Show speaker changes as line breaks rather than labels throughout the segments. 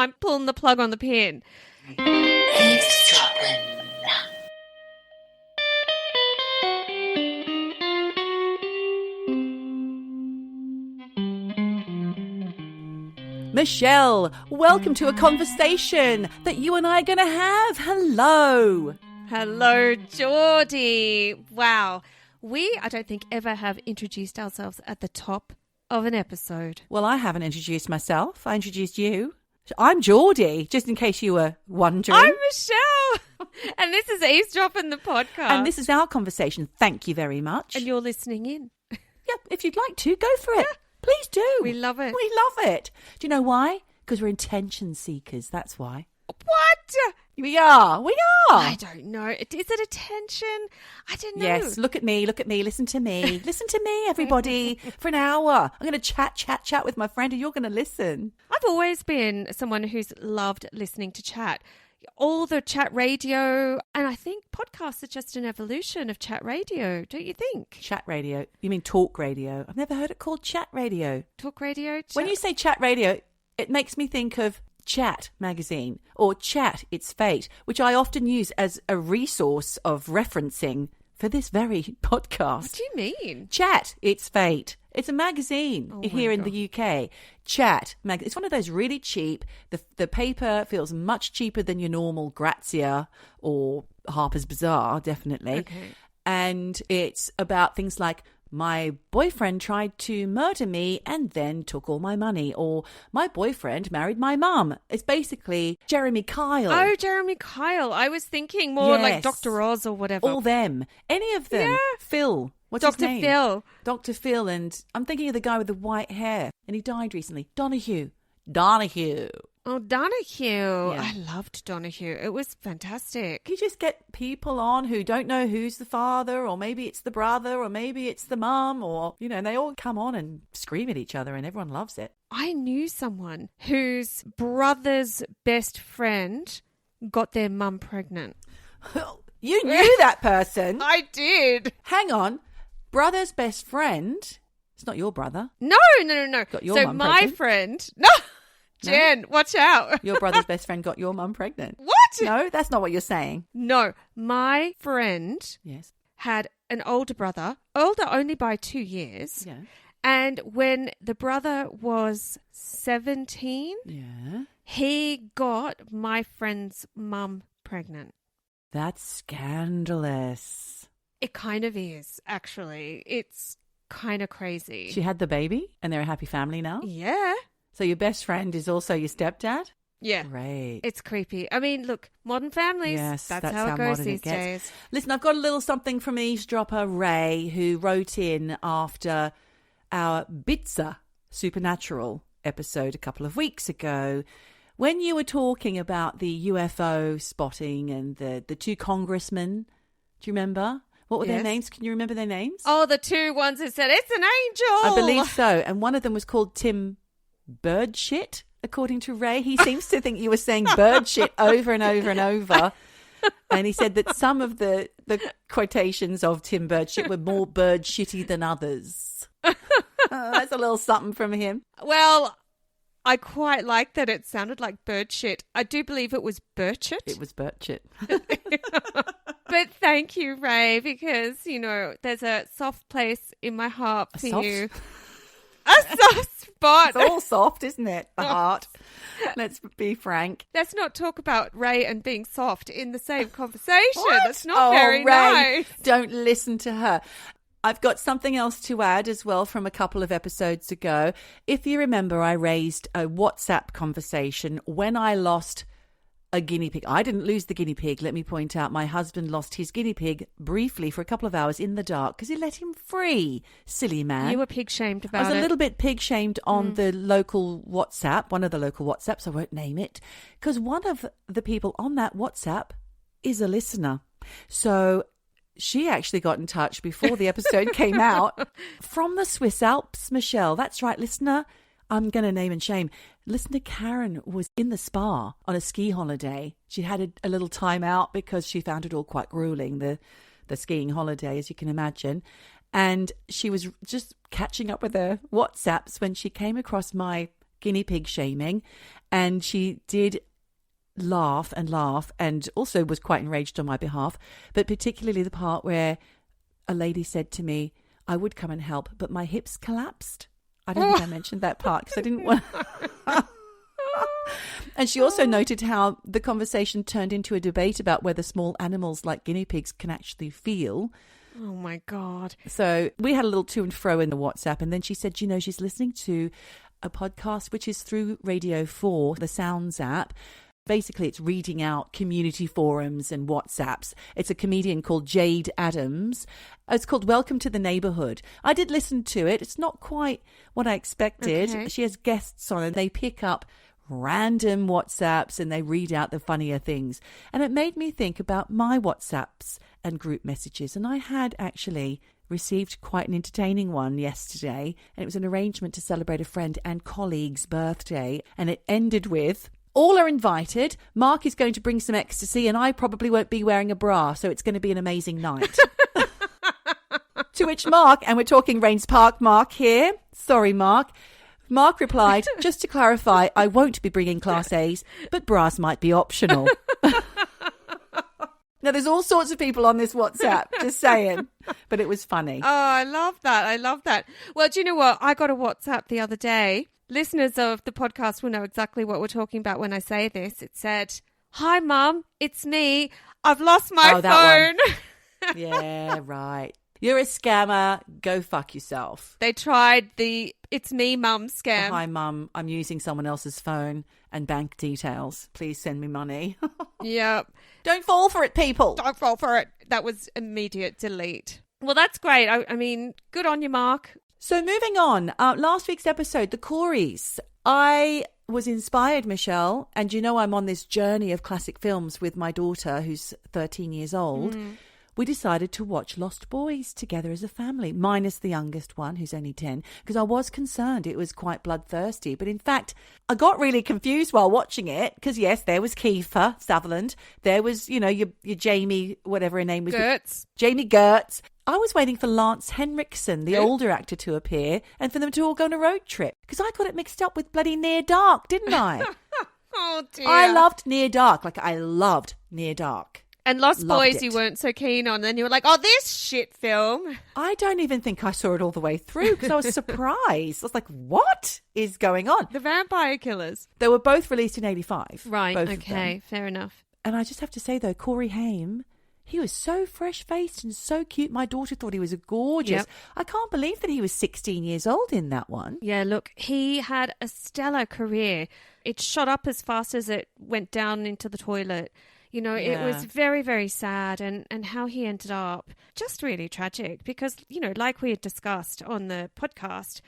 I'm pulling the plug on the pin.
Eavesdroppin.
Michelle, welcome to a conversation that you and I are going to have. Hello.
Hello, Geordie. Wow. I don't think, ever have introduced ourselves at the top of an episode.
Well, I haven't introduced myself. I introduced you. I'm Geordie, just in case you were wondering.
I'm Michelle. And this is Eavesdroppin, the podcast.
And this is our conversation. Thank you very much.
And you're listening in.
Yeah, if you'd like to, go for it.
Yeah.
Please do.
We love it.
We love it. Do you know why? Because we're attention seekers. That's why.
What?
We are.
I don't know. Is it attention? I don't know.
Yes, look at me, listen to me. Listen to me, everybody, for an hour. I'm going to chat with my friend and you're going to listen.
I've always been someone who's loved listening to chat. All the chat radio, and I think podcasts are just an evolution of chat radio, don't you think?
Chat radio? You mean talk radio? I've never heard it called chat radio.
Talk radio?
When you say chat radio, it makes me think of Chat magazine or Chat, It's Fate, which I often use as a resource of referencing for this very podcast.
What do you mean?
Chat, It's Fate. It's a magazine here in
God.
the UK. Chat magazine. It's one of those really cheap. The paper feels much cheaper than your normal Grazia or Harper's Bazaar, definitely.
Okay.
And it's about things like my boyfriend tried to murder me and then took all my money, or my boyfriend married my mum. It's basically Jeremy Kyle.
Oh, Jeremy Kyle. I was thinking more like
Yes.
Dr. Oz or whatever.
All them. Any of them.
Yeah.
Phil. What's his
Dr.
name?
Phil.
Dr. Phil. And I'm thinking of the guy with the white hair. And he died recently. Donahue.
Oh, Donahue.
Yeah.
I loved Donahue. It was fantastic.
You just get people on who don't know who's the father, or maybe it's the brother, or maybe it's the mum, or, you know, and they all come on and scream at each other and everyone loves it.
I knew someone whose brother's best friend got their mum pregnant.
You knew that person.
I did.
Hang on. Brother's best friend. It's not your brother.
No.
Got your
So
mum
my
pregnant?
friend. No. Jen, watch out.
Your brother's best friend got your mum pregnant.
What?
No, that's not what you're saying.
No. My friend
Yes.
had an older brother, older only by 2 years.
Yeah.
And when the brother was 17,
Yeah.
he got my friend's mum pregnant.
That's scandalous.
It kind of is, actually. It's kind of crazy.
She had the baby and they're a happy family now.
Yeah.
So your best friend is also your stepdad?
Yeah.
Great.
It's creepy. I mean, look, modern families,
Yes,
that's
that's
how
how
it goes
modern
these
it gets.
days.
Listen, I've got a little something from eavesdropper Ray, who wrote in after our Bitsa Supernatural episode a couple of weeks ago, when you were talking about the UFO spotting and the two congressmen. Do you remember? What were their
Yes.
names? Can you remember their names?
Oh, the two ones who said, it's an angel.
I believe so. And one of them was called Tim Birdshit, according to Ray. He seems to think you were saying bird shit over and over and over. And he said that some of the quotations of Tim Birdshit were more bird shitty than others. That's a little something from him.
Well, I quite like that it sounded like bird shit. I do believe it was Birchit.
It was Birdshit.
But thank you, Ray, because, you know, there's a soft place in my heart for
soft-
you. A soft spot.
It's all soft, isn't it? The heart. Let's be frank.
Let's not talk about Ray and being soft in the same conversation.
What?
That's not very
Ray,
nice.
Don't listen to her. I've got something else to add as well from a couple of episodes ago. If you remember, I raised a WhatsApp conversation when I lost a guinea pig. I didn't lose the guinea pig. Let me point out, my husband lost his guinea pig briefly for a couple of hours in the dark because he let him free. Silly man.
You were pig shamed
I
about
was
it.
a little bit pig shamed on the local WhatsApp, one of the local WhatsApps, I won't name it, because one of the people on that WhatsApp is a listener. So she actually got in touch before the episode came out from the Swiss Alps, Michelle. That's right, listener. I'm going to name and shame. Listener Karen was in the spa on a ski holiday. She had a little time out because she found it all quite grueling, the skiing holiday, as you can imagine. And she was just catching up with her WhatsApps when she came across my guinea pig shaming. And she did laugh and also was quite enraged on my behalf, but particularly the part where a lady said to me, I would come and help, but my hips collapsed. I don't think I mentioned that part because I didn't want... And she also noted how the conversation turned into a debate about whether small animals like guinea pigs can actually feel.
Oh, my God.
So we had a little to and fro in the WhatsApp. And then she said, she's listening to a podcast which is through Radio 4, the Sounds app. Basically, it's reading out community forums and WhatsApps. It's a comedian called Jade Adams. It's called Welcome to the Neighborhood. I did listen to it. It's not quite what I expected.
Okay.
She has guests on and they pick up random WhatsApps and they read out the funnier things. And it made me think about my WhatsApps and group messages. And I had actually received quite an entertaining one yesterday. And it was an arrangement to celebrate a friend and colleague's birthday. And it ended with, all are invited. Mark is going to bring some ecstasy and I probably won't be wearing a bra. So it's going to be an amazing night. To which Mark, and we're talking Rains Park Mark here. Sorry, Mark. Mark replied, just to clarify, I won't be bringing Class A's, but bras might be optional. Now, there's all sorts of people on this WhatsApp, just saying, but it was funny.
Oh, I love that. I love that. Well, do you know what? I got a WhatsApp the other day. Listeners of the podcast will know exactly what we're talking about when I say this. It said, hi, Mum, it's me. I've lost my phone.
Yeah, right. You're a scammer. Go fuck yourself.
They tried the it's me, Mum scam.
Hi, Mum. I'm using someone else's phone and bank details. Please send me money.
Yep.
Don't fall for it, people.
Don't fall for it. That was immediate delete. Well, that's great. I mean, good on you, Mark.
So moving on, last week's episode, the Coreys. I was inspired, Michelle, and I'm on this journey of classic films with my daughter who's 13 years old. We decided to watch Lost Boys together as a family, minus the youngest one, who's only 10, because I was concerned it was quite bloodthirsty. But in fact, I got really confused while watching it, because yes, there was Kiefer Sutherland. There was, your Jamie, whatever her name was.
Gertz.
Jamie Gertz. I was waiting for Lance Henriksen, the older actor, to appear, and for them to all go on a road trip, because I got it mixed up with bloody Near Dark, didn't I?
Oh, dear.
I loved Near Dark. I loved Near Dark.
And Lost Boys
it.
you weren't so keen on. Then you were like, oh, this shit film.
I don't even think I saw it all the way through because I was surprised. I was like, what is going on?
The Vampire Killers.
They were both released in 85.
Right,
both
okay, fair enough.
And I just have to say, though, Corey Haim, he was so fresh-faced and so cute. My daughter thought he was gorgeous.
Yep.
I can't believe that he was 16 years old in that one.
Yeah, look, he had a stellar career. It shot up as fast as it went down into the toilet. It was very, very sad and how he ended up just really tragic because, like we had discussed on the podcast,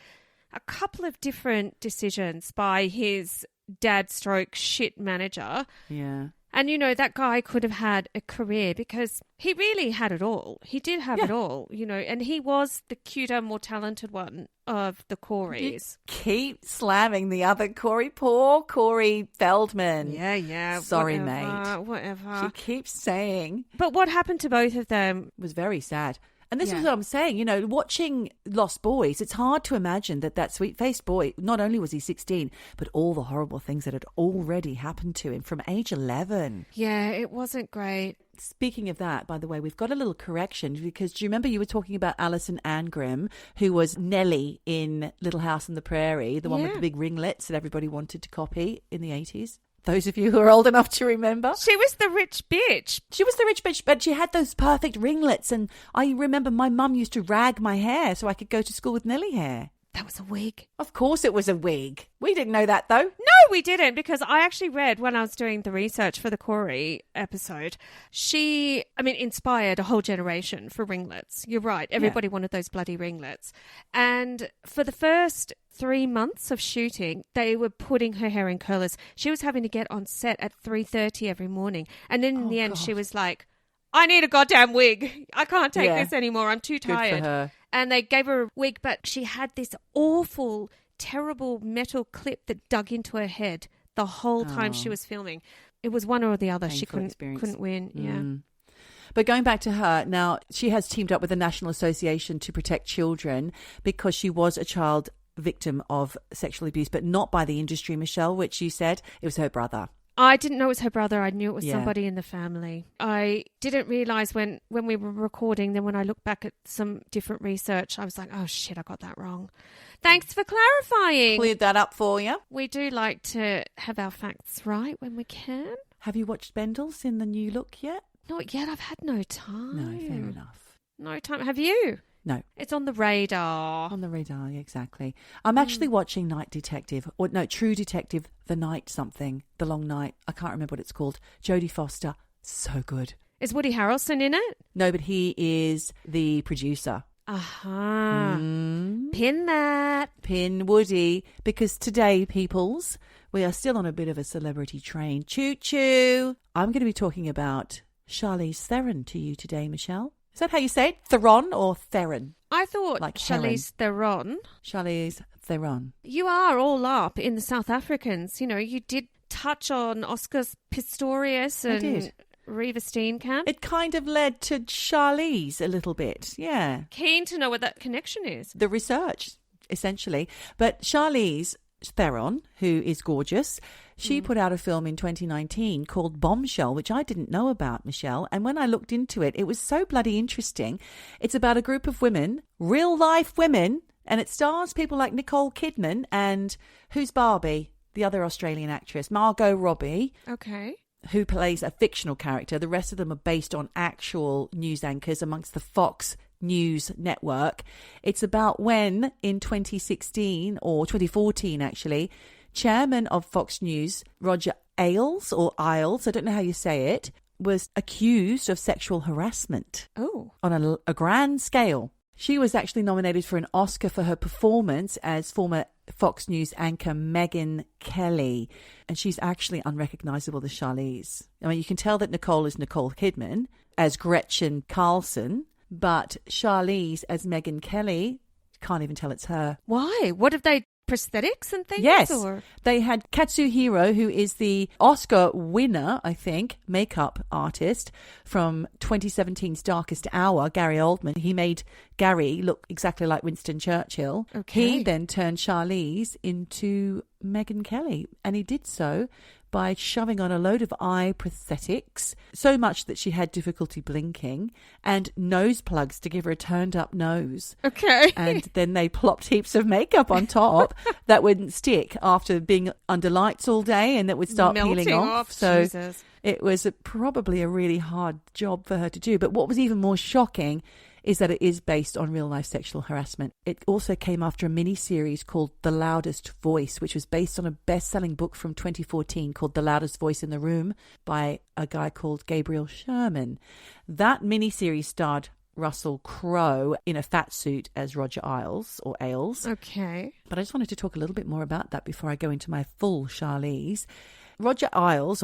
a couple of different decisions by his dad stroke shit manager.
Yeah.
And, that guy could have had a career because he really had it all. He did have it all, and he was the cuter, more talented one of the Coreys.
You keep slamming the other Corey. Poor Corey Feldman.
Yeah.
Sorry,
whatever,
mate.
Whatever.
She keeps saying.
But what happened to both of them?
It was very sad. And this is what I'm saying, watching Lost Boys, it's hard to imagine that sweet-faced boy, not only was he 16, but all the horrible things that had already happened to him from age 11.
Yeah, it wasn't great.
Speaking of that, by the way, we've got a little correction because do you remember you were talking about Alison Angrim, who was Nellie in Little House on the Prairie, the one with the big ringlets that everybody wanted to copy in the 80s? Those of you who are old enough to remember.
She was the rich bitch.
She was the rich bitch, but she had those perfect ringlets. And I remember my mum used to rag my hair so I could go to school with Nelly hair.
That was a wig.
Of course it was a wig. We didn't know that, though.
No, we didn't, because I actually read when I was doing the research for the Corey episode, she, inspired a whole generation for ringlets. You're right. Everybody wanted those bloody ringlets. And for the first 3 months of shooting, they were putting her hair in curlers. She was having to get on set at 3:30 every morning. And then in the end, she was like, I need a goddamn wig. I can't take this anymore. I'm too tired.
Good for her.
And they gave her a wig, but she had this awful, terrible metal clip that dug into her head the whole time she was filming. It was one or the other.
Painful
She couldn't win. Yeah.
But going back to her, now she has teamed up with the National Association to Protect Children because she was a child victim of sexual abuse, but not by the industry, Michelle, which you said it was her brother.
I didn't know it was her brother. I knew it was
Yeah.
somebody in the family. I didn't realise when we were recording, then when I looked back at some different research, I was like, oh shit, I got that wrong. Thanks for clarifying.
Cleared that up for you.
We do like to have our facts right when we can.
Have you watched Bendels in the new look yet?
Not yet. I've had no time.
No, fair enough.
No time. Have you?
No.
It's on the radar.
On the radar, exactly. I'm actually watching Night Detective, or no, True Detective, The Night something, The Long Night. I can't remember what it's called. Jodie Foster, so good.
Is Woody Harrelson in it?
No, but he is the producer.
Aha. Pin that.
Pin Woody, because today, peoples, we are still on a bit of a celebrity train. Choo-choo. I'm going to be talking about Charlize Theron to you today, Michelle. Is that how you say it? Theron or Theron?
I thought
Like
Charlize Theron.
Charlize Theron.
You are all up in the South Africans. You know, you did touch on Oscar Pistorius
I
and
did.
Reva Steenkamp.
It kind of led to Charlize a little bit, yeah.
Keen to know what that connection is.
The research, essentially. But Charlize Theron, who is gorgeous, she put out a film in 2019 called Bombshell, which I didn't know about, Michelle. And when I looked into it, it was so bloody interesting. It's about a group of women, real life women, and it stars people like Nicole Kidman and who's Barbie, the other Australian actress, Margot Robbie.
Okay.
Who plays a fictional character. The rest of them are based on actual news anchors amongst the Fox News network. It's about when in 2016 or 2014 actually, chairman of Fox News, Roger Ailes, I don't know how you say it, was accused of sexual harassment.
Oh.
On a grand scale. She was actually nominated for an Oscar for her performance as former Fox News anchor Megyn Kelly. And she's actually unrecognisable as Charlize. I mean, you can tell that Nicole is Nicole Kidman as Gretchen Carlson, but Charlize as Megyn Kelly, can't even tell it's her.
Why? What have they... prosthetics and things?
Yes.
Or?
They had Katsuhiro, who is the Oscar winner, I think, makeup artist from 2017's Darkest Hour, Gary Oldman. He made Gary look exactly like Winston Churchill.
Okay.
He then turned Charlize into Megyn Kelly, and he did so by shoving on a load of eye prosthetics, so much that she had difficulty blinking, and nose plugs to give her a turned-up nose.
Okay.
And then they plopped heaps of makeup on top that wouldn't stick after being under lights all day, and that would start
Melting
peeling off. So
Jesus.
it was probably a really hard job for her to do. But what was even more shocking is that it is based on real-life sexual harassment. It also came after a mini-series called The Loudest Voice, which was based on a best-selling book from 2014 called The Loudest Voice in the Room by a guy called Gabriel Sherman. That mini-series starred Russell Crowe in a fat suit as Roger Ailes.
Okay.
But I just wanted to talk a little bit more about that before I go into my full Charlize. Roger Ailes,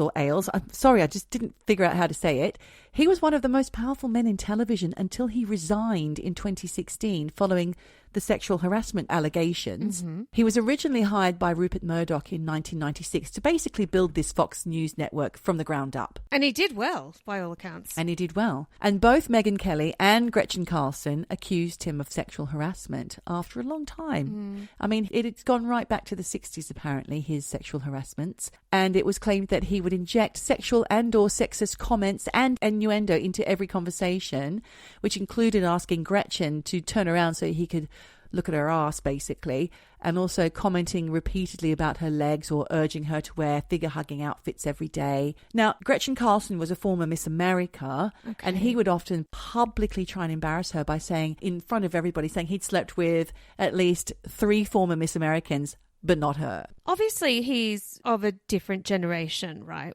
I'm sorry, I just didn't figure out how to say it. He was one of the most powerful men in television until he resigned in 2016 following the sexual harassment allegations. Mm-hmm. He was originally hired by Rupert Murdoch in 1996 to basically build this Fox News network from the ground up.
And he did well, by all accounts.
And he did well. And both Megyn Kelly and Gretchen Carlson accused him of sexual harassment after a long time. I mean, it's gone right back to the 60s, apparently, his sexual harassments. And it was claimed that he would inject sexual and or sexist comments and innuendo into every conversation, which included asking Gretchen to turn around so he could look at her ass, basically, and also commenting repeatedly about her legs or urging her to wear figure-hugging outfits every day. Now, Gretchen Carlson was a former Miss America, and he would often publicly try and embarrass her by saying, in front of everybody, saying he'd slept with at least 3 former Miss Americans, but not her.
Obviously, he's of a different generation, right?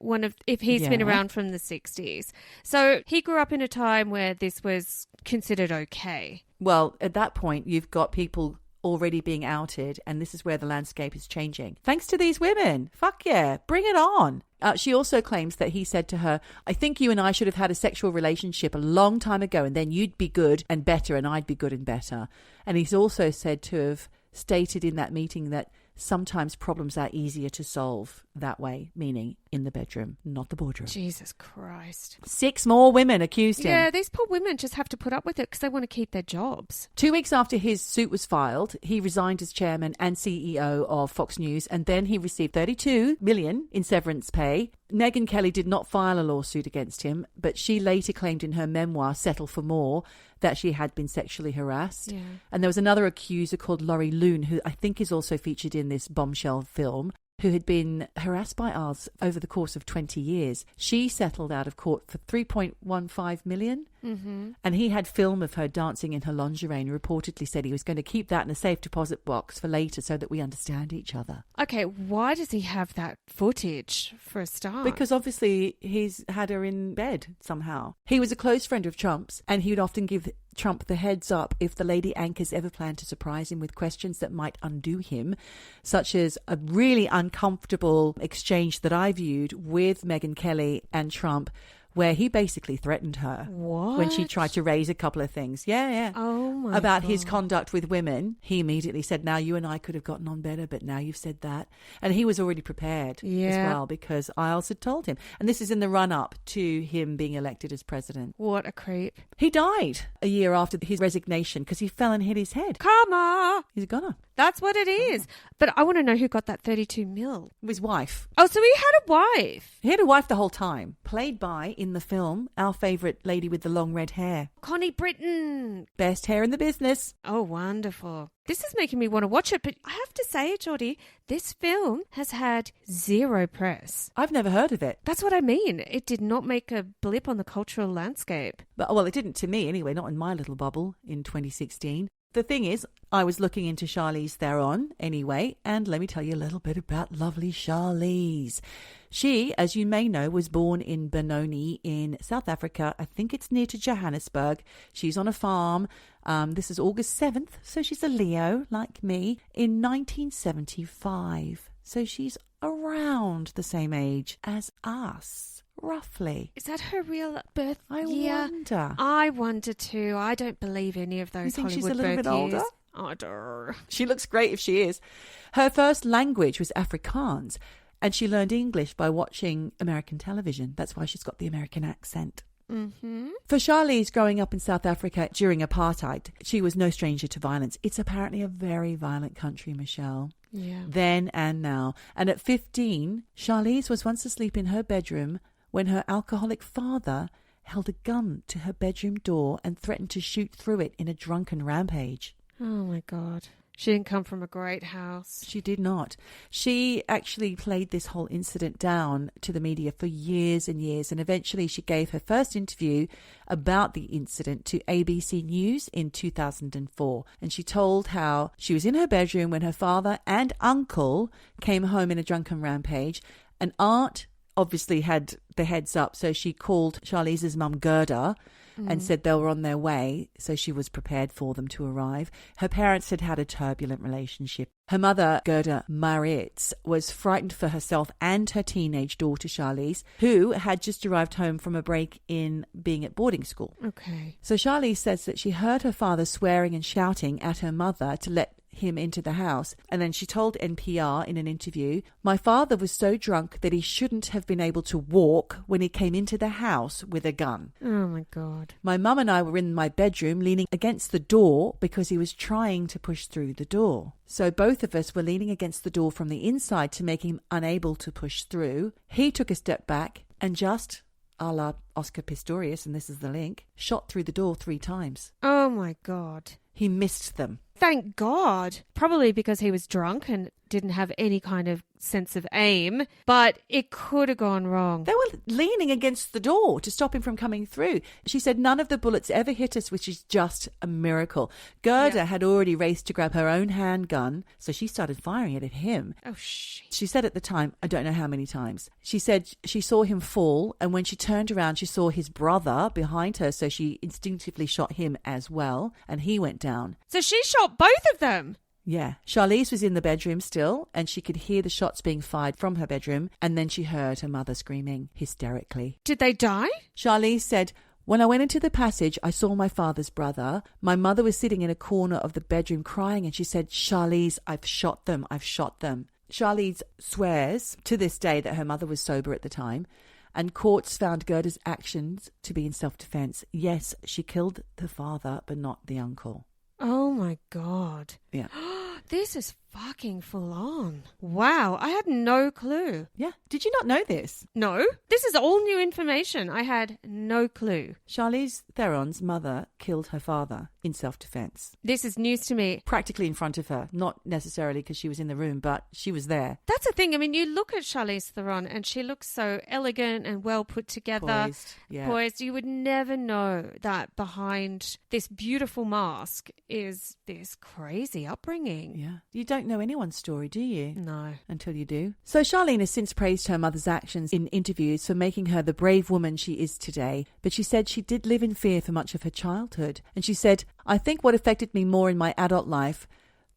If he's been around from the 60s. So he grew up in a time where this was considered okay.
Well, at that point, you've got people already being outed, and this is where the landscape is changing. Thanks to these women. Fuck yeah. Bring it on. She also claims that he said to her, I think you and I should have had a sexual relationship a long time ago, and then you'd be good and better, and I'd be good and better. And he's also said to have stated in that meeting that sometimes problems are easier to solve that way, meaning in the bedroom, not the boardroom.
Jesus Christ.
6 more women accused him.
Yeah, these poor women just have to put up with it because they want to keep their jobs.
2 weeks after his suit was filed, he resigned as chairman and CEO of Fox News, and then he received $32 million in severance pay. Megyn Kelly did not file a lawsuit against him, but she later claimed in her memoir, Settle for More, that she had been sexually harassed.
Yeah.
And there was another accuser called Laurie Loon, who I think is also featured in this bombshell film, who had been harassed by ours over the course of 20 years. She settled out of court for $3.15 million. Mm-hmm. And he had film of her dancing in her lingerie and reportedly said he was going to keep that in a safe deposit box for later so that we understand each other.
Okay, why does he have that footage for a start?
Because obviously he's had her in bed somehow. He was a close friend of Trump's, and he would often give Trump the heads up if the lady anchors ever planned to surprise him with questions that might undo him, such as a really uncomfortable exchange that I viewed with Megyn Kelly and Trump, where he basically threatened her.
What?
When she tried to raise a couple of things. Yeah.
Oh, my
About
God.
his conduct with women. He immediately said, now you and I could have gotten on better, but now you've said that. And he was already prepared as well because Isles had told him. And this is in the run-up to him being elected as president.
What a creep.
He died a year after his resignation because he fell and hit his head.
Karma!
He's a goner.
That's what it is. But I want to know who got that 32 mil.
His wife.
Oh, so he had a wife.
He had a wife the whole time. Played by, in the film, our favourite lady with the long red hair.
Connie Britton.
Best hair in the business.
Oh, wonderful. This is making me want to watch it, but I have to say, Geordie, this film has had zero press.
I've never heard of it.
That's what I mean. It did not make a blip on the cultural landscape.
But, well, it didn't to me anyway, not in my little bubble in 2016. The thing is, I was looking into Charlize Theron anyway, and let me tell you a little bit about lovely Charlize. She, as you may know, was born in Benoni in South Africa. I think it's near to Johannesburg. She's on a farm. This is August 7th, so she's a Leo, like me, in 1975. So she's around the same age as us. Roughly.
Is that her real birth
year?
I wonder too. I don't believe any of those
you think
Hollywood
she's a little
birth
bit older?
years. I do.
She looks great if she is. Her first language was Afrikaans, and she learned English by watching American television. That's why she's got the American accent.
Mm-hmm.
For Charlize, growing up in South Africa during apartheid, she was no stranger to violence. It's apparently a very violent country, Michelle.
Yeah.
Then and now. And at 15, Charlize was once asleep in her bedroom when her alcoholic father held a gun to her bedroom door and threatened to shoot through it in a drunken rampage.
Oh, my God. She didn't come from a great house.
She did not. She actually played this whole incident down to the media for years and years, and eventually she gave her first interview about the incident to ABC News in 2004. And she told how she was in her bedroom when her father and uncle came home in a drunken rampage. An aunt obviously had the heads up, so she called Charlize's mum Gerda and said they were on their way, so she was prepared for them to arrive. Her parents had had a turbulent relationship. Her mother, Gerda Maritz, was frightened for herself and her teenage daughter, Charlize, who had just arrived home from a break in being at boarding school.
Okay.
So Charlize says that she heard her father swearing and shouting at her mother to let him into the house, and then she told NPR in an interview, "My father was so drunk that he shouldn't have been able to walk when he came into the house with a gun.
Oh my God.
My mum and I were in my bedroom leaning against the door because he was trying to push through the door. So both of us were leaning against the door from the inside to make him unable to push through. He took a step back and just, a la Oscar Pistorius, and this is the link, shot through the door 3 times.
Oh my God.
He missed them.
Thank God. Probably because he was drunk and didn't have any kind of sense of aim, but it could have gone wrong.
They were leaning against the door to stop him from coming through. She said none of the bullets ever hit us, which is just a miracle. Gerda had already raced to grab her own handgun, so she started firing it at him.
Oh, shit.
She said at the time, I don't know how many times, she said she saw him fall, and when she turned around, she saw his brother behind her, so she instinctively shot him as well, and he went down.
So she shot both of them?
Yeah. Charlize was in the bedroom still, and she could hear the shots being fired from her bedroom, and then she heard her mother screaming hysterically.
Did they die?
Charlize said, When I went into the passage, I saw my father's brother. My mother was sitting in a corner of the bedroom crying, and she said, Charlize, I've shot them. I've shot them. Charlize swears to this day that her mother was sober at the time, and courts found Gerda's actions to be in self-defense. Yes, she killed the father, but not the uncle.
Oh my God.
Yeah.
This is fucking full on. Wow, I had no clue.
Yeah. Did you not know this?
No, this is all new information. I had no clue.
Charlize Theron's mother killed her father in self-defense.
This is news to me.
Practically in front of her. Not necessarily because she was in the room, but she was there.
That's the thing. I mean, you look at Charlize Theron and she looks so elegant and well put together.
Poised. Yeah.
Poised. You would never know that behind this beautiful mask is this crazy upbringing.
Yeah. You don't know anyone's story, do you?
No.
Until you do. So Charlene has since praised her mother's actions in interviews for making her the brave woman she is today. But she said she did live in fear for much of her childhood. And she said, I think what affected me more in my adult life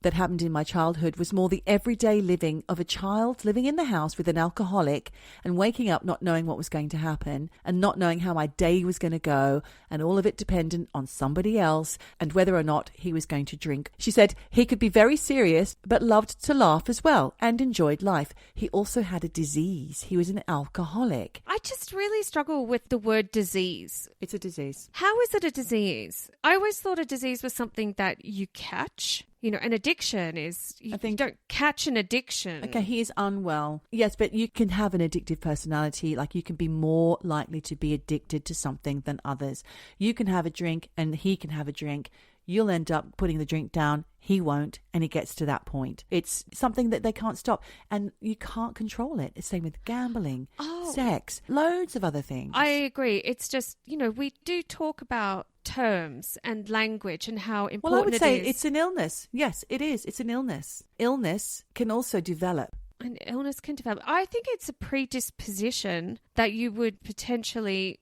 that happened in my childhood was more the everyday living of a child living in the house with an alcoholic and waking up not knowing what was going to happen and not knowing how my day was going to go, and all of it dependent on somebody else and whether or not he was going to drink. She said he could be very serious but loved to laugh as well and enjoyed life. He also had a disease. He was an alcoholic.
I just really struggle with the word disease.
It's a disease.
How is it a disease? I always thought a disease was something that you catch. You know, an addiction is, you don't catch an addiction.
Okay, he is unwell. Yes, but you can have an addictive personality. Like, you can be more likely to be addicted to something than others. You can have a drink and he can have a drink. You'll end up putting the drink down. He won't. And it gets to that point. It's something that they can't stop. And you can't control it. It's the same with gambling, sex, loads of other things.
I agree. It's just, you know, we do talk about terms and language and how important it is.
Well, I would say it's an illness. Yes, it is. It's an illness. Illness can also develop.
An illness can develop. I think it's a predisposition that you would potentially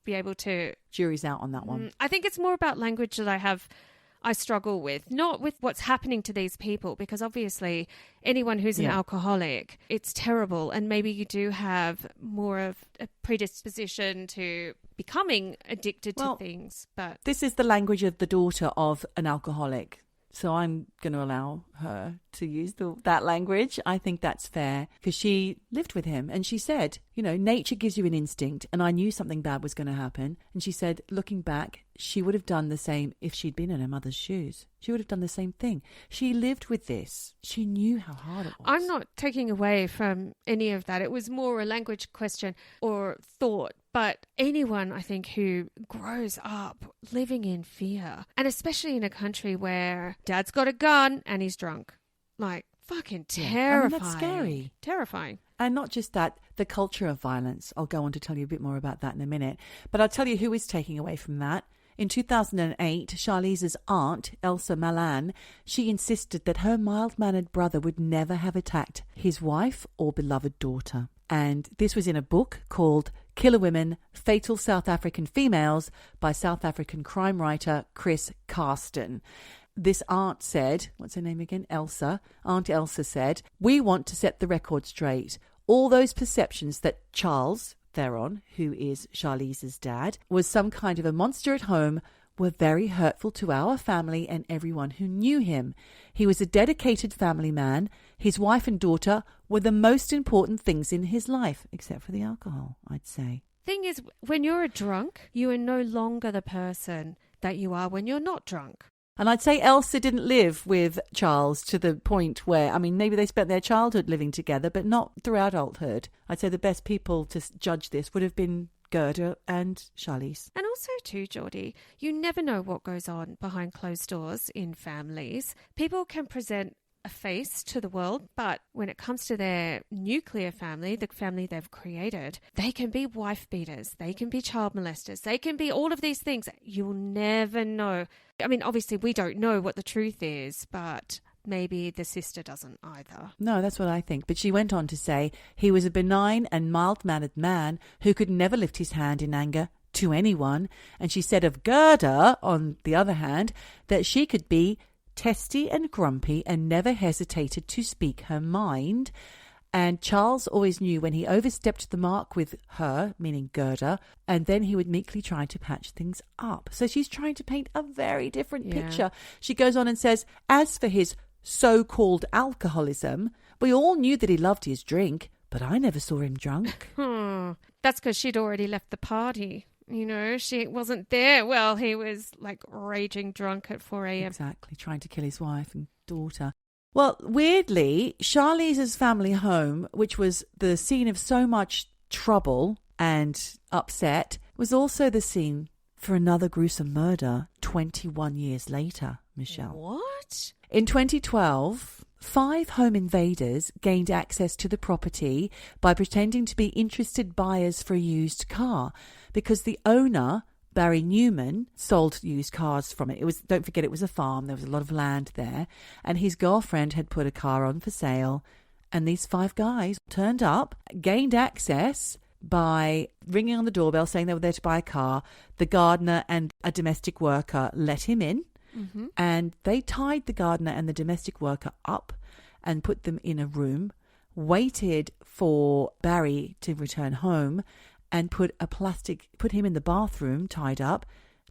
be able to...
Jury's out on that one.
I think it's more about language that I struggle with, not with what's happening to these people, because obviously anyone who's an alcoholic, it's terrible. And maybe you do have more of a predisposition to becoming addicted to things. But
this is the language of the daughter of an alcoholic. So I'm going to allow her to use that language. I think that's fair because she lived with him and she said, you know, nature gives you an instinct, and I knew something bad was going to happen. And she said, looking back, she would have done the same if she'd been in her mother's shoes. She would have done the same thing. She lived with this. She knew how hard it was.
I'm not taking away from any of that. It was more a language question or thought. But anyone, I think, who grows up living in fear, and especially in a country where dad's got a gun and he's drunk, like fucking terrifying.
I mean, that's scary.
Terrifying.
And not just that, the culture of violence. I'll go on to tell you a bit more about that in a minute. But I'll tell you who is taking away from that. In 2008, Charlize's aunt, Elsa Malan, she insisted that her mild-mannered brother would never have attacked his wife or beloved daughter. And this was in a book called Killer Women, Fatal South African Females by South African crime writer Chris Carsten. This aunt said, what's her name again? Elsa. Aunt Elsa said, we want to set the record straight. All those perceptions that Charles Theron, who is Charlize's dad, was some kind of a monster at home were very hurtful to our family and everyone who knew him. He was a dedicated family man. His wife and daughter were the most important things in his life, except for the alcohol, I'd say.
Thing is, when you're a drunk, you are no longer the person that you are when you're not drunk.
And I'd say Elsa didn't live with Charles to the point where, I mean, maybe they spent their childhood living together, but not through adulthood. I'd say the best people to judge this would have been Gerda and Charlize.
And also too, Geordie, you never know what goes on behind closed doors in families. People can present a face to the world, but when it comes to their nuclear family, the family they've created, they can be wife beaters, they can be child molesters, they can be all of these things. You'll never know. I mean, obviously we don't know what the truth is, but maybe the sister doesn't either.
No, that's what I think. But she went on to say he was a benign and mild-mannered man who could never lift his hand in anger to anyone. And she said of Gerda, on the other hand, that she could be testy and grumpy and never hesitated to speak her mind. And Charles always knew when he overstepped the mark with her, meaning Gerda, and then he would meekly try to patch things up. So she's trying to paint a very different picture. She goes on and says, as for his so-called alcoholism, we all knew that he loved his drink, but I never saw him drunk.
That's because she'd already left the party. You know, she wasn't there. Well, he was like raging drunk at 4 a.m.
Exactly, trying to kill his wife and daughter. Well, weirdly, Charlize's family home, which was the scene of so much trouble and upset, was also the scene for another gruesome murder 21 years later, Michelle.
What?
In 2012, 5 home invaders gained access to the property by pretending to be interested buyers for a used car because the owner, Barry Newman, sold used cars from it. Don't forget, it was a farm. There was a lot of land there. And his girlfriend had put a car on for sale. And these 5 guys turned up, gained access by ringing on the doorbell, saying they were there to buy a car. The gardener and a domestic worker let him in. Mm-hmm. And they tied the gardener and the domestic worker up and put them in a room, waited for Barry to return home, and put him in the bathroom tied up,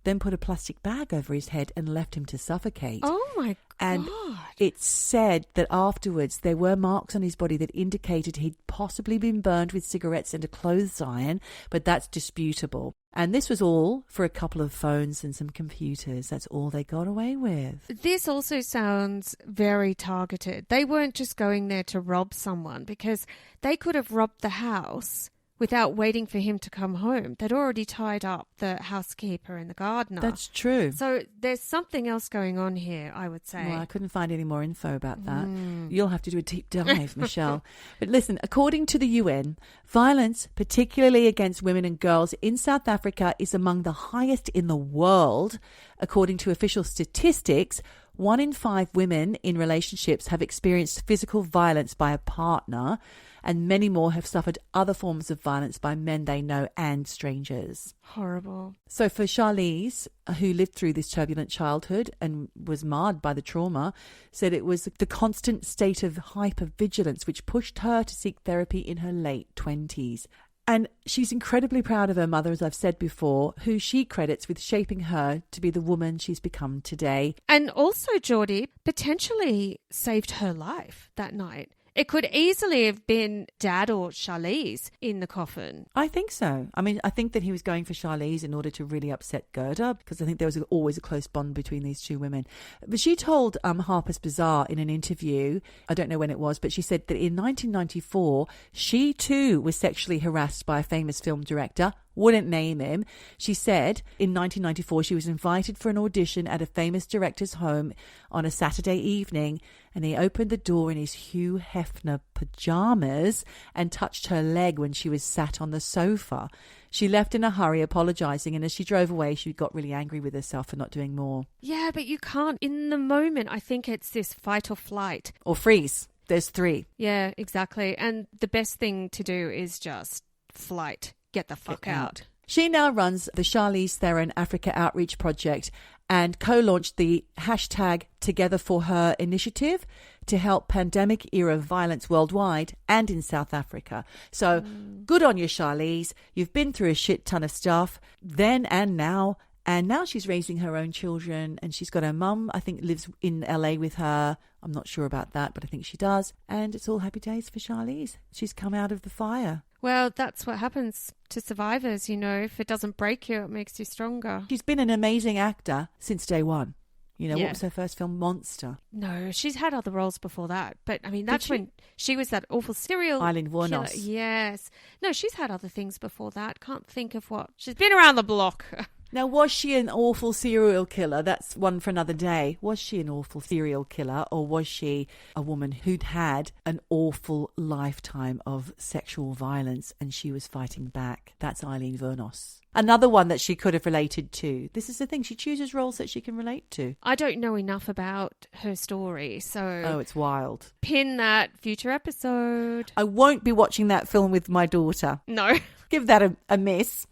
then put a plastic bag over his head and left him to suffocate.
Oh my God.
And it's said that afterwards there were marks on his body that indicated he'd possibly been burned with cigarettes and a clothes iron, but that's disputable. And this was all for a couple of phones and some computers. That's all they got away with.
This also sounds very targeted. They weren't just going there to rob someone, because they could have robbed the house without waiting for him to come home. They'd already tied up the housekeeper and the gardener.
That's true.
So there's something else going on here, I would say.
Well, I couldn't find any more info about that. You'll have to do a deep dive, Michelle. But listen, according to the UN, violence, particularly against women and girls in South Africa, is among the highest in the world. According to official statistics, 1 in 5 women in relationships have experienced physical violence by a partner, and many more have suffered other forms of violence by men they know and strangers.
Horrible.
So for Charlize, who lived through this turbulent childhood and was marred by the trauma, said it was the constant state of hypervigilance which pushed her to seek therapy in her late 20s. And she's incredibly proud of her mother, as I've said before, who she credits with shaping her to be the woman she's become today.
And also, Geordie potentially saved her life that night. It could easily have been Dad or Charlize in the coffin.
I think so. I mean, I think that he was going for Charlize in order to really upset Gerda, because I think there was always a close bond between these 2 women. But she told Harper's Bazaar in an interview, I don't know when it was, but she said that in 1994, she too was sexually harassed by a famous film director. Wouldn't name him. She said in 1994 she was invited for an audition at a famous director's home on a Saturday evening, and he opened the door in his Hugh Hefner pajamas and touched her leg when she was sat on the sofa. She left in a hurry, apologising, and as she drove away she got really angry with herself for not doing more.
Yeah, but you can't. In the moment, I think it's this fight or flight.
Or freeze. There's 3.
Yeah, exactly. And the best thing to do is just flight. Get the fuck out.
She now runs the Charlize Theron Africa Outreach Project and co-launched the hashtag Together for Her initiative to help pandemic-era violence worldwide and in South Africa. So good on you, Charlize. You've been through a shit ton of stuff then and now. And now she's raising her own children, and she's got her mum, I think, lives in LA with her. I'm not sure about that, but I think she does. And it's all happy days for Charlize. She's come out of the fire.
Well, that's what happens to survivors, you know. If it doesn't break you, it makes you stronger.
She's been an amazing actor since day one. You know,
Yeah.
What was her first film? Monster.
No, she's had other roles before that. But, I mean, that's when she was that awful serial
Eileen
killer.
Wuornos.
Yes. No, she's had other things before that. Can't think of what. She's been around the block.
Now, was she an awful serial killer? That's one for another day. Was she an awful serial killer, or was she a woman who'd had an awful lifetime of sexual violence and she was fighting back? That's Eileen Wuornos. Another one that she could have related to. This is the thing. She chooses roles that she can relate to.
I don't know enough about her story, so...
Oh, it's wild.
Pin that future episode.
I won't be watching that film with my daughter.
No.
Give that a miss.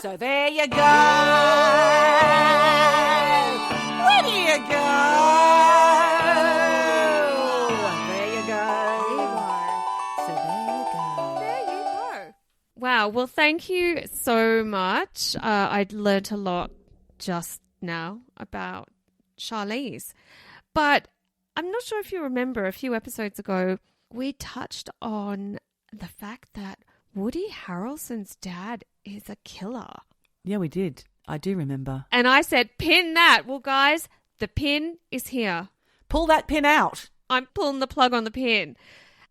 So there you go. Where do you go? There you go.
Wow. Well, thank you so much. I learnt a lot just now about Charlize. But I'm not sure if you remember a few episodes ago, we touched on the fact that Woody Harrelson's dad is a killer.
Yeah, we did. I do remember.
And I said, pin that. Well, guys, the pin is here.
Pull that pin out.
I'm pulling the plug on the pin.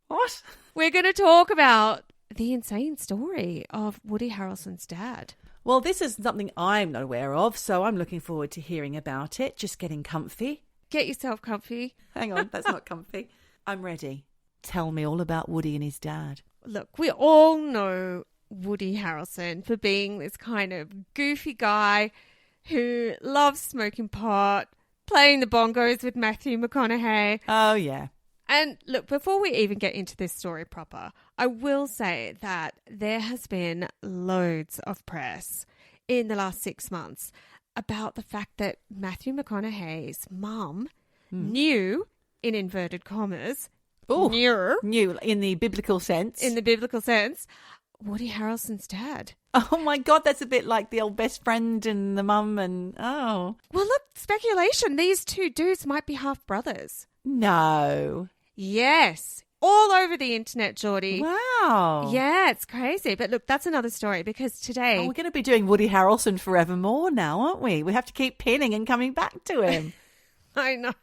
What?
We're going to talk about the insane story of Woody Harrelson's dad.
Well, this is something I'm not aware of, so I'm looking forward to hearing about it. Just getting comfy.
Get yourself comfy.
Hang on, that's not comfy. I'm ready. Tell me all about Woody and his dad.
Look, we all know Woody Harrelson for being this kind of goofy guy who loves smoking pot, playing the bongos with Matthew McConaughey.
Oh, yeah.
And look, before we even get into this story proper, I will say that there has been loads of press in the last 6 months about the fact that Matthew McConaughey's mum knew, in inverted commas,
knew in the biblical sense.
In the biblical sense, Woody Harrelson's dad.
Oh my God, that's a bit like the old best friend and the mum and, oh.
Well, look, speculation. These two dudes might be half brothers.
No.
Yes. All over the internet, Geordie.
Wow.
Yeah, it's crazy. But look, that's another story because today...
Oh, we're going to be doing Woody Harrelson forevermore now, aren't we? We have to keep pinning and coming back to him.
I know.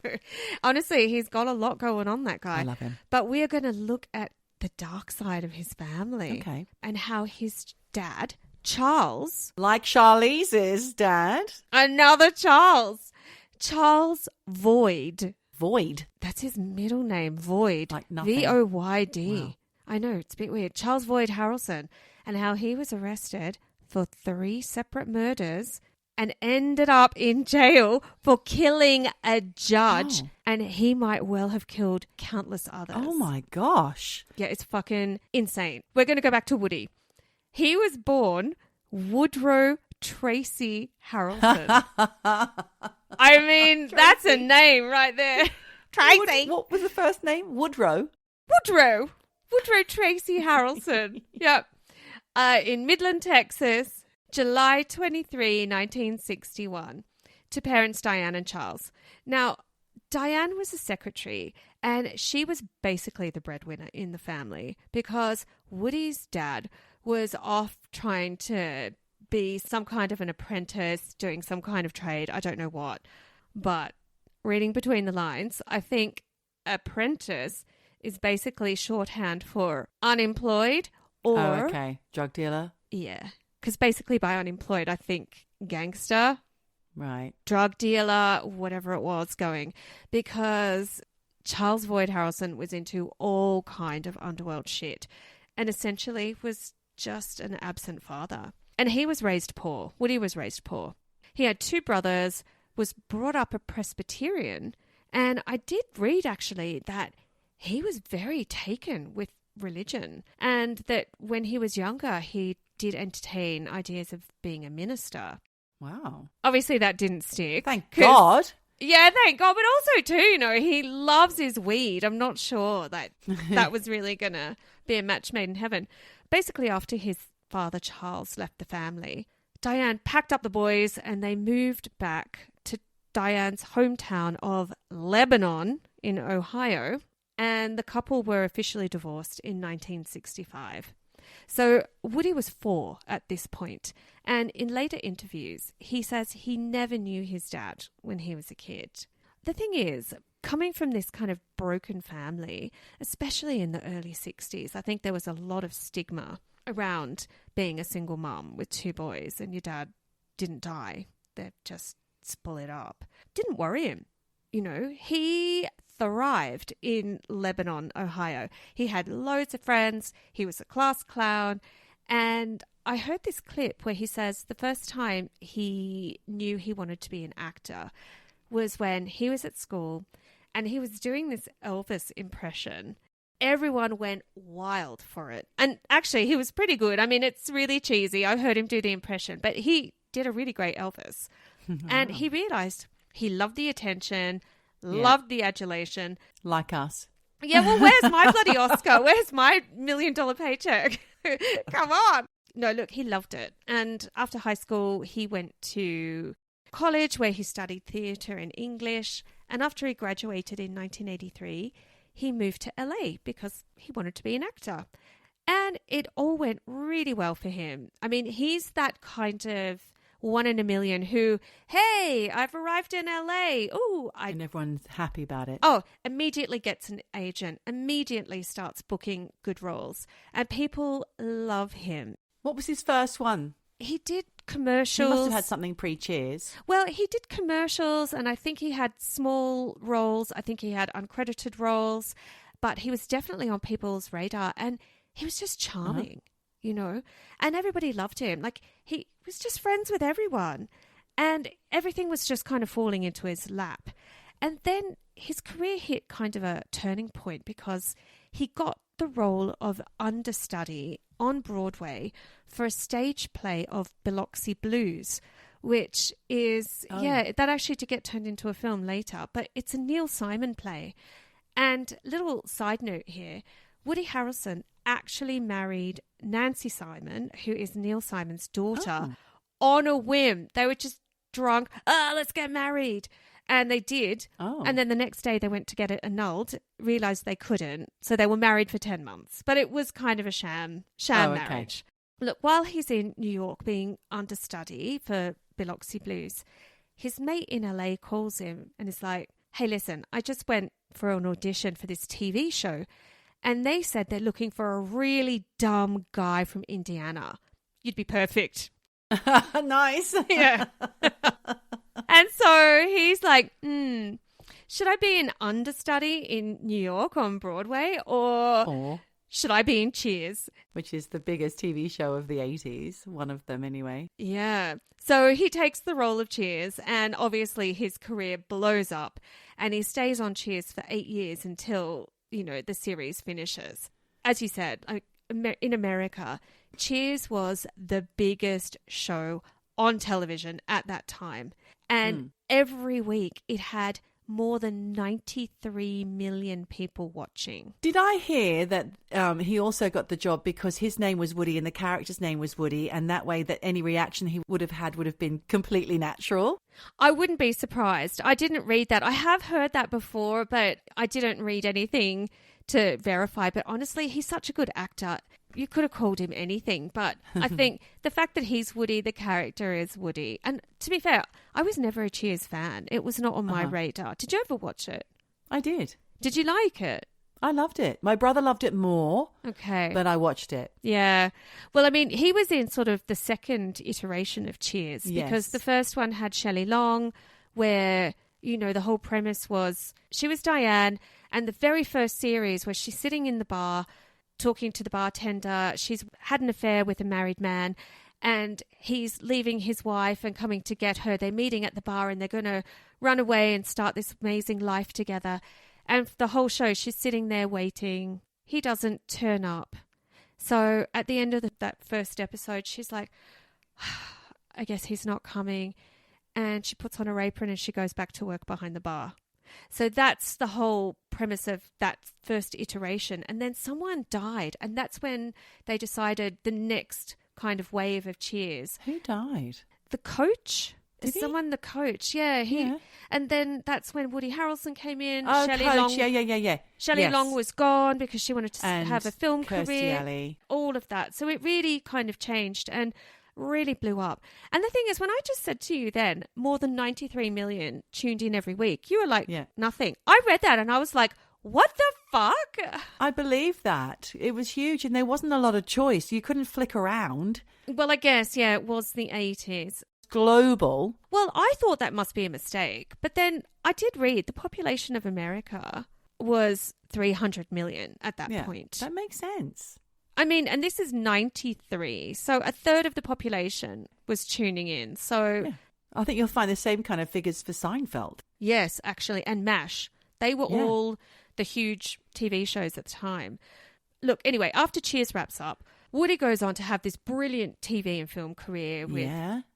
Honestly, he's got a lot going on, that guy.
I love him.
But we are going to look at the dark side of his family.
Okay.
And how his dad, Charles...
Like Charlize's dad.
Another Charles. Charles Void.
Void.
That's his middle name, Void.
Like nothing.
Voyd.
Wow.
I know, it's a bit weird. Charles Void Harrelson. And how he was arrested for 3 separate murders and ended up in jail for killing a judge.
Oh.
And he might well have killed countless others.
Oh my gosh.
Yeah, it's fucking insane. We're going to go back to Woody. He was born Woodrow Tracy Harrelson. I mean, that's a name right there. Tracy.
What was the first name? Woodrow?
Woodrow Tracy Harrelson. Yep. In Midland, Texas, July 23, 1961, to parents Diane and Charles. Now, Diane was a secretary, and she was basically the breadwinner in the family because Woody's dad was off trying to be some kind of an apprentice, doing some kind of trade, I don't know what. But reading between the lines, I think apprentice is basically shorthand for unemployed or...
Oh, okay. Drug dealer?
Yeah. Because basically by unemployed, I think gangster,
right,
drug dealer, whatever it was going. Because Charles Void Harrelson was into all kind of underworld shit and essentially was just an absent father. And he was raised poor. Woody was raised poor. He had 2 brothers, was brought up a Presbyterian, and I did read actually that he was very taken with religion and that when he was younger, he did entertain ideas of being a minister.
Wow.
Obviously, that didn't stick.
Thank God.
Yeah, thank God. But also, too, you know, he loves his weed. I'm not sure that that was really going to be a match made in heaven. Basically, after his father Charles left the family, Diane packed up the boys and they moved back to Diane's hometown of Lebanon in Ohio, and the couple were officially divorced in 1965. So Woody was 4 at this point, and in later interviews, he says he never knew his dad when he was a kid. The thing is, coming from this kind of broken family, especially in the early 60s, I think there was a lot of stigma around being a single mum with 2 boys and your dad didn't die. They just split up. Didn't worry him. You know, he thrived in Lebanon, Ohio. He had loads of friends. He was a class clown. And I heard this clip where he says the first time he knew he wanted to be an actor was when he was at school and he was doing this Elvis impression. Everyone went wild for it. And actually, he was pretty good. I mean, it's really cheesy. I heard him do the impression, but he did a really great Elvis. And he realized he loved the attention, loved the adulation.
Like us.
Yeah, well, where's my bloody Oscar? Where's my $1 million paycheck? Come on. No, look, he loved it. And after high school, he went to college where he studied theatre and English. And after he graduated in 1983, he moved to LA because he wanted to be an actor. And it all went really well for him. I mean, he's that kind of one in a million who, hey, I've arrived in LA.
And everyone's happy about it.
Oh, immediately gets an agent, immediately starts booking good roles. And people love him.
What was his first one?
He did commercials.
He must have had something pre-Cheers.
Well, he did commercials, and I think he had small roles. I think he had uncredited roles. But he was definitely on people's radar. And he was just charming, you know, and everybody loved him. Like, he was just friends with everyone, and everything was just kind of falling into his lap. And then his career hit kind of a turning point because he got the role of understudy on Broadway for a stage play of Biloxi Blues, which is, that actually did get turned into a film later, but it's a Neil Simon play. And little side note here, Woody Harrelson actually married Nancy Simon, who is Neil Simon's daughter, on a whim. They were just drunk. Let's get married. And they did. And then the next day they went to get it annulled, realized they couldn't. So they were married for 10 months. But it was kind of a sham marriage. Look, while he's in New York being understudy for Biloxi Blues, his mate in LA calls him and is like, hey, listen, I just went for an audition for this TV show. And they said they're looking for a really dumb guy from Indiana. You'd be perfect.
Nice.
Yeah. And so he's like, should I be an understudy in New York on Broadway or should I be in Cheers?
Which is the biggest TV show of the 80s. One of them anyway.
Yeah. So he takes the role of Cheers, and obviously his career blows up, and he stays on Cheers for 8 years until, you know, the series finishes. As you said, in America, Cheers was the biggest show on television at that time. And every week it had more than 93 million people watching.
Did I hear that he also got the job because his name was Woody and the character's name was Woody, and that way that any reaction he would have had would have been completely natural?
I wouldn't be surprised. I didn't read that. I have heard that before, but I didn't read anything to verify. But honestly, he's such a good actor. You could have called him anything, but I think the fact that he's Woody, the character is Woody. And to be fair, I was never a Cheers fan. It was not on my radar. Did you ever watch it?
I did.
Did you like it?
I loved it. My brother loved it more.
Okay.
But I watched it.
Yeah. Well, I mean, he was in sort of the second iteration of Cheers because the first one had Shelley Long, where, you know, the whole premise was she was Diane, and the very first series where she's sitting in the bar talking to the bartender. She's had an affair with a married man, and he's leaving his wife and coming to get her. They're meeting at the bar and they're going to run away and start this amazing life together. And for the whole show, she's sitting there waiting. He doesn't turn up. So at the end of that first episode, she's like, I guess he's not coming. And she puts on her apron and she goes back to work behind the bar. So that's the whole premise of that first iteration. And then someone died. And that's when they decided the next kind of wave of Cheers.
Who died?
The coach.
Did he?
Someone, the coach. Yeah.
Yeah.
And then that's when Woody Harrelson came in.
Oh,
Shelley
coach.
Long,
Yeah.
Shelley Long was gone because she wanted to
And
have a film
Kirstie
career.
Alley.
All of that. So it really kind of changed and really blew up. And the thing is, when I just said to you then, more than 93 million tuned in every week, you were like, nothing. I read that and I was like, what the fuck?
I believe that. It was huge and there wasn't a lot of choice. You couldn't flick around.
Well, I guess, yeah, it was the 80s.
Global.
Well, I thought that must be a mistake. But then I did read the population of America was 300 million at that point.
That makes sense.
I mean, and this is 93. So a third of the population was tuning in. So
I think you'll find the same kind of figures for Seinfeld.
Yes, actually. And MASH. They were all the huge TV shows at the time. Look, anyway, after Cheers wraps up, Woody goes on to have this brilliant TV and film career with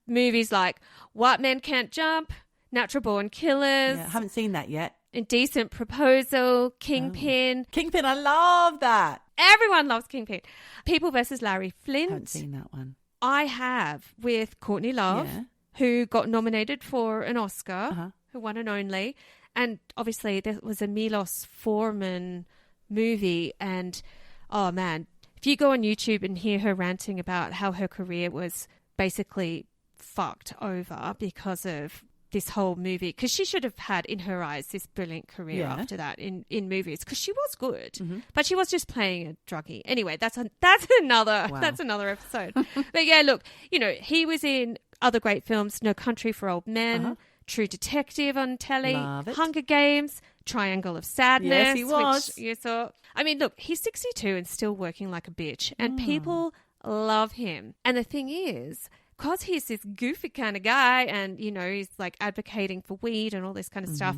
movies like White Men Can't Jump, Natural Born Killers.
Yeah, I haven't seen that yet.
Indecent Proposal, Kingpin.
Kingpin, I love that.
Everyone loves Kingpin. People versus Larry Flint.
Haven't seen that one.
I have, with Courtney Love, who got nominated for an Oscar, her one and only. And obviously there was a Milos Forman movie. And, oh man, if you go on YouTube and hear her ranting about how her career was basically fucked over because of this whole movie, because she should have had, in her eyes, this brilliant career after that in movies, because she was good, but she was just playing a druggie. Anyway, that's another episode. But yeah, look, you know, he was in other great films: No Country for Old Men, True Detective on telly, Hunger Games, Triangle of Sadness.
Yes, he was.
Which you saw. I mean, look, he's 62 and still working like a bitch, and people love him. And the thing is, because he's this goofy kind of guy and, you know, he's like advocating for weed and all this kind of stuff,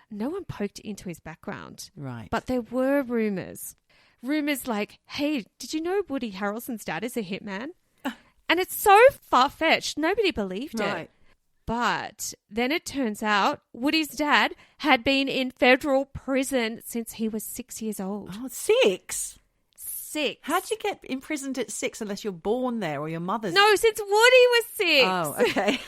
no one poked into his background.
Right.
But there were rumours. Rumours like, hey, did you know Woody Harrelson's dad is a hitman? And it's so far-fetched. Nobody believed it. But then it turns out Woody's dad had been in federal prison since he was 6 years old.
Oh, 6?
6.
How'd you get imprisoned at 6 unless you're born there or your mother's?
No, since Woody was 6.
Oh, okay.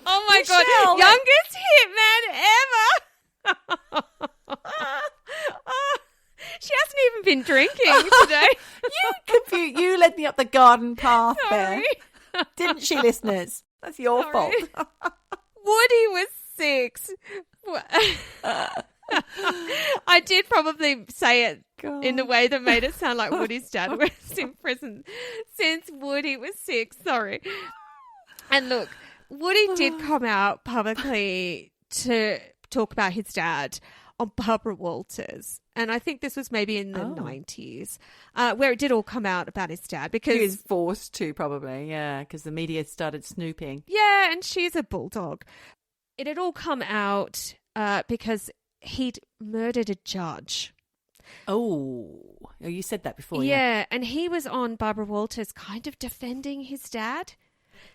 Oh my
Michelle,
God. Youngest hitman ever. She hasn't even been drinking today.
You led me up the garden path
Sorry.
there. Didn't she, listeners? That's your fault.
Woody was 6. I did probably say it in a way that made it sound like Woody's dad was in prison since Woody was 6. Sorry. And look, Woody did come out publicly to talk about his dad on Barbara Walters. And I think this was maybe in the 90s, where it did all come out about his dad. Because
he was forced to, probably, because the media started snooping.
Yeah, and she's a bulldog. It had all come out because he'd murdered a judge.
Oh, you said that before.
Yeah, and he was on Barbara Walters kind of defending his dad.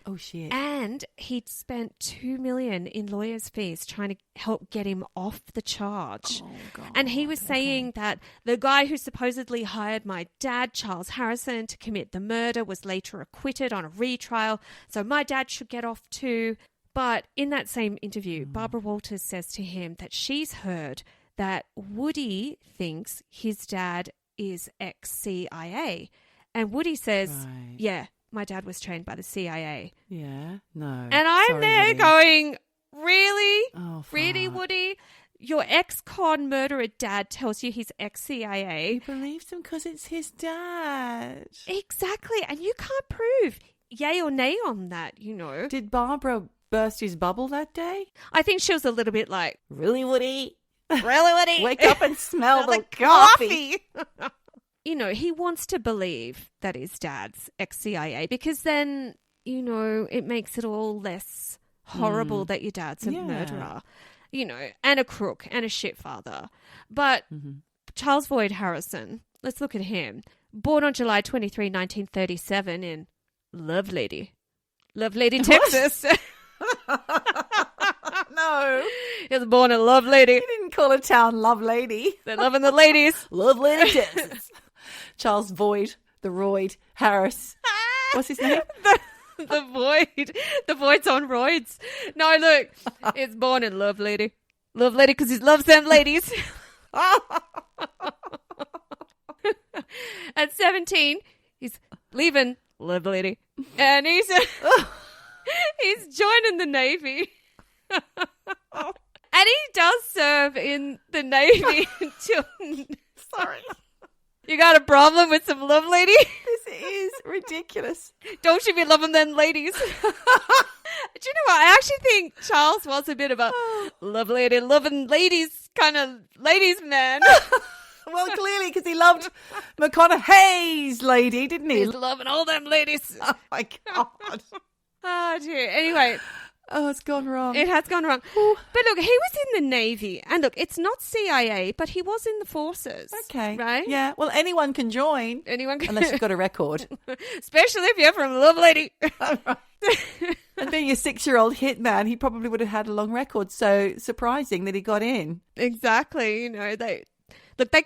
Oh, shit.
And he'd spent $2 million in lawyers' fees trying to help get him off the charge.
Oh, God.
And he was saying that the guy who supposedly hired my dad, Charles Harrison, to commit the murder was later acquitted on a retrial. So my dad should get off too. But in that same interview, Barbara Walters says to him that she's heard that Woody thinks his dad is ex-CIA. And Woody says, yeah, my dad was trained by the CIA.
Yeah, no.
And I'm there
Woody.
going, really?
Oh, fuck.
Really, Woody? Your ex-con murderer dad tells you he's ex-CIA.
He believes him because it's his dad.
Exactly. And you can't prove yay or nay on that, you know.
Did Barbara burst his bubble that day?
I think she was a little bit like,
really, Woody?
really, Woody?
Wake up and smell the coffee.
You know, he wants to believe that his dad's ex-CIA because then, you know, it makes it all less horrible that your dad's a murderer, you know, and a crook and a shitfather. But Charles V Harrelson, let's look at him. Born on July 23, 1937 in Lovelady, Texas.
No.
He was born in Lovelady.
He didn't call a town Lovelady.
They're loving the ladies.
Lovelady, Texas. Charles Void, the Royd, Harris. What's his name?
The Void. The Void's on roids. No, look. It's born in Lovelady. Lovelady because he loves them ladies. At 17, he's leaving Lovelady. And he's joining the Navy. And he does serve in the Navy until... Sorry. You got a problem with some love lady?
This is ridiculous.
Don't you be loving them ladies? Do you know what? I actually think Charles was a bit of a love lady, loving ladies kind of ladies man.
Well, clearly, because he loved McConaughey's lady, didn't he?
He's loving all them ladies.
Oh, my God.
Oh, dear. Anyway,
Oh, it's gone wrong.
It has gone wrong. But look, he was in the Navy. And look, it's not CIA, but he was in the forces.
Okay.
Right?
Yeah. Well, anyone can join.
Anyone can.
Unless you've got a record.
Especially if you're from Lovelady.
And being a 6-year-old hitman, he probably would have had a long record. So surprising that he got in.
Exactly. You know, they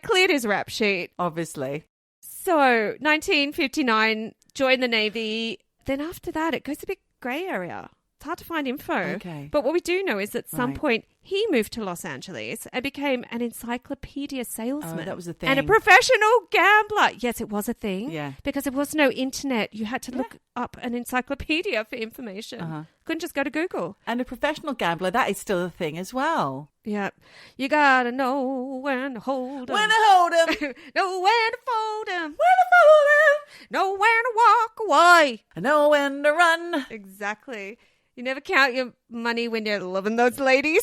cleared his rap sheet.
Obviously.
So, 1959, joined the Navy. Then after that, it goes a bit grey area. It's hard to find info.
Okay.
But what we do know is at some
Right.
point he moved to Los Angeles and became an encyclopedia salesman.
Oh, that was a thing.
And a professional gambler. Yes, it was a thing.
Yeah.
Because there was no internet. You had to look up an encyclopedia for information. Couldn't just go to Google.
And a professional gambler, that is still a thing as well.
Yeah. You got to know when to hold 'em.
When to hold him.
Know when to fold 'em.
When to fold him.
Know when to walk away.
I know when to run.
Exactly. You never count your money when you're loving those ladies.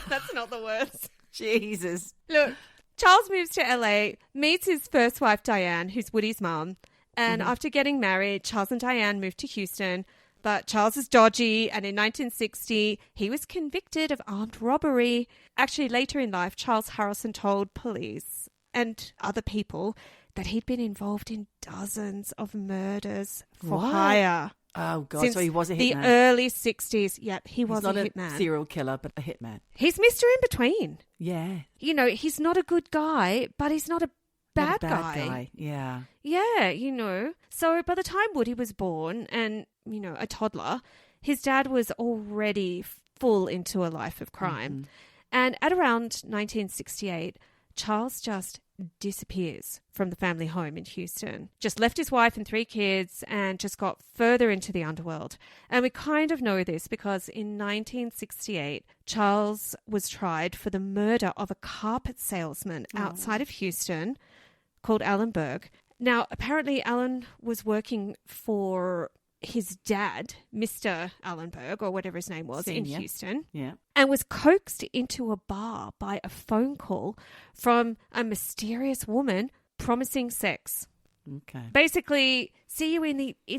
That's not the words.
Jesus.
Look, Charles moves to LA, meets his first wife, Diane, who's Woody's mum. And after getting married, Charles and Diane moved to Houston. But Charles is dodgy, and in 1960, he was convicted of armed robbery. Actually, later in life, Charles Harrelson told police and other people that he'd been involved in dozens of murders for hire.
Oh, God.
Since
So he was a
the
hitman.
early 60s. Yep, he was
He's not
a hitman.
a serial killer, but a hitman.
He's Mr. In Between.
Yeah.
You know, he's not a good guy, but he's not a bad,
Not a bad guy. Yeah.
Yeah, you know. So by the time Woody was born and, you know, a toddler, his dad was already full into a life of crime. And at around 1968, Charles just disappears from the family home in Houston. Just left his wife and 3 kids and just got further into the underworld. And we kind of know this because in 1968, Charles was tried for the murder of a carpet salesman outside of Houston called Alan Berg. Now, apparently Alan was working for his dad, Mr. Allenberg, or whatever his name was,
Senior.
in Houston,
Yeah.
and was coaxed into a bar by a phone call from a mysterious woman promising sex.
Okay.
Basically, see you in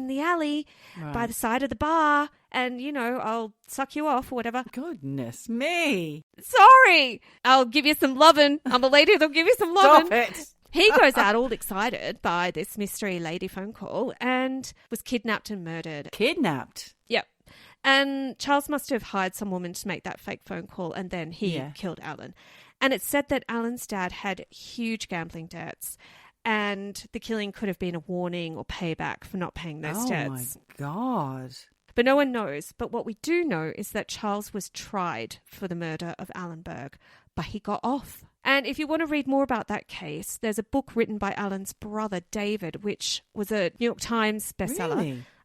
the alley by the side of the bar, and, you know, I'll suck you off or whatever.
Goodness me.
Sorry, I'll give you some lovin'. I'm a lady that'll give you some lovin'.
Stop it.
He goes out all excited by this mystery lady phone call and was kidnapped and murdered.
Kidnapped.
Yep. And Charles must have hired some woman to make that fake phone call, and then he killed Alan. And it's said that Alan's dad had huge gambling debts, and the killing could have been a warning or payback for not paying those debts.
Oh, my God.
But no one knows. But what we do know is that Charles was tried for the murder of Alan Berg, but he got off. And if you want to read more about that case, there's a book written by Alan's brother, David, which was a New York Times bestseller,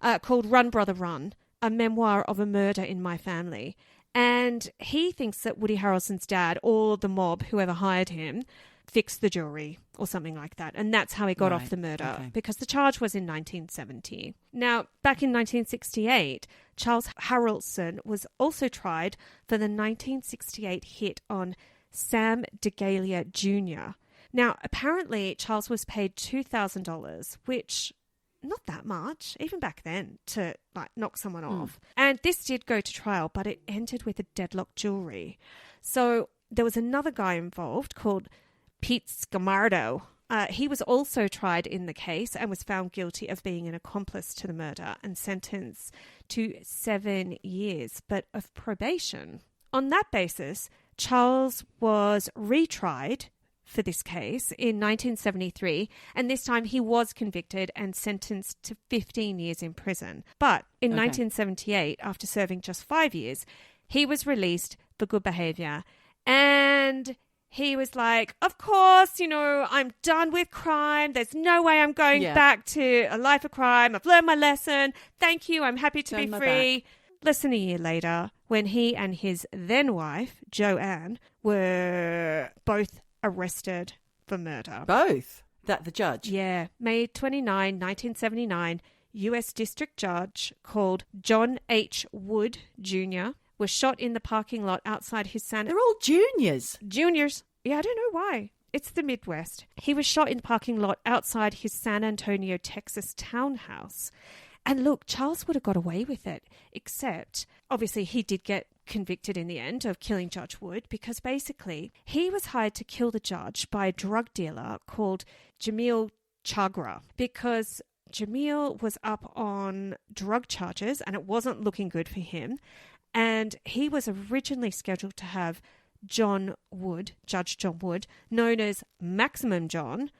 Really?
called Run, Brother, Run, a memoir of a murder in my family. And he thinks that Woody Harrelson's dad or the mob, whoever hired him, fixed the jewelry or something like that. And that's how he got off the murder, because the charge was in 1970. Now, back in 1968, Charles Harrelson was also tried for the 1968 hit on Sam DeGalia Jr. Now, apparently, Charles was paid $2,000, which not that much, even back then, to like knock someone off. And this did go to trial, but it ended with a deadlock jewelry. So there was another guy involved called Pete Scamardo. He was also tried in the case and was found guilty of being an accomplice to the murder and sentenced to 7 years, but of probation. On that basis, Charles was retried for this case in 1973, and this time he was convicted and sentenced to 15 years in prison. But in 1978, after serving just 5 years, he was released for good behavior, and he was like, of course, you know, I'm done with crime. There's no way I'm going back to a life of crime. I've learned my lesson. Thank you. I'm happy to be free. Less than a year later, when he and his then wife, Joanne, were both arrested for murder.
Both? That the judge?
Yeah. May 29, 1979, U.S. District Judge called John H. Wood Jr. was shot in the parking lot outside his
They're all juniors.
Juniors. Yeah, I don't know why. It's the Midwest. He was shot in the parking lot outside his San Antonio, Texas townhouse. And look, Charles would have got away with it, except obviously he did get convicted in the end of killing Judge Wood, because basically he was hired to kill the judge by a drug dealer called Jamil Chagra, because Jamil was up on drug charges and it wasn't looking good for him. And he was originally scheduled to have John Wood, Judge John Wood, known as Maximum John,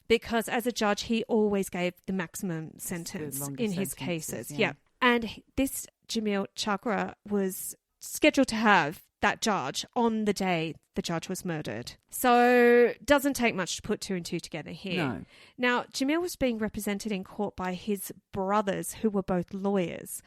because as a judge, he always gave the maximum sentence in his cases. Yeah. And this Jamil Chagra was scheduled to have that judge on the day the judge was murdered. So doesn't take much to put two and two together here.
No.
Now, Jamil was being represented in court by his brothers, who were both lawyers.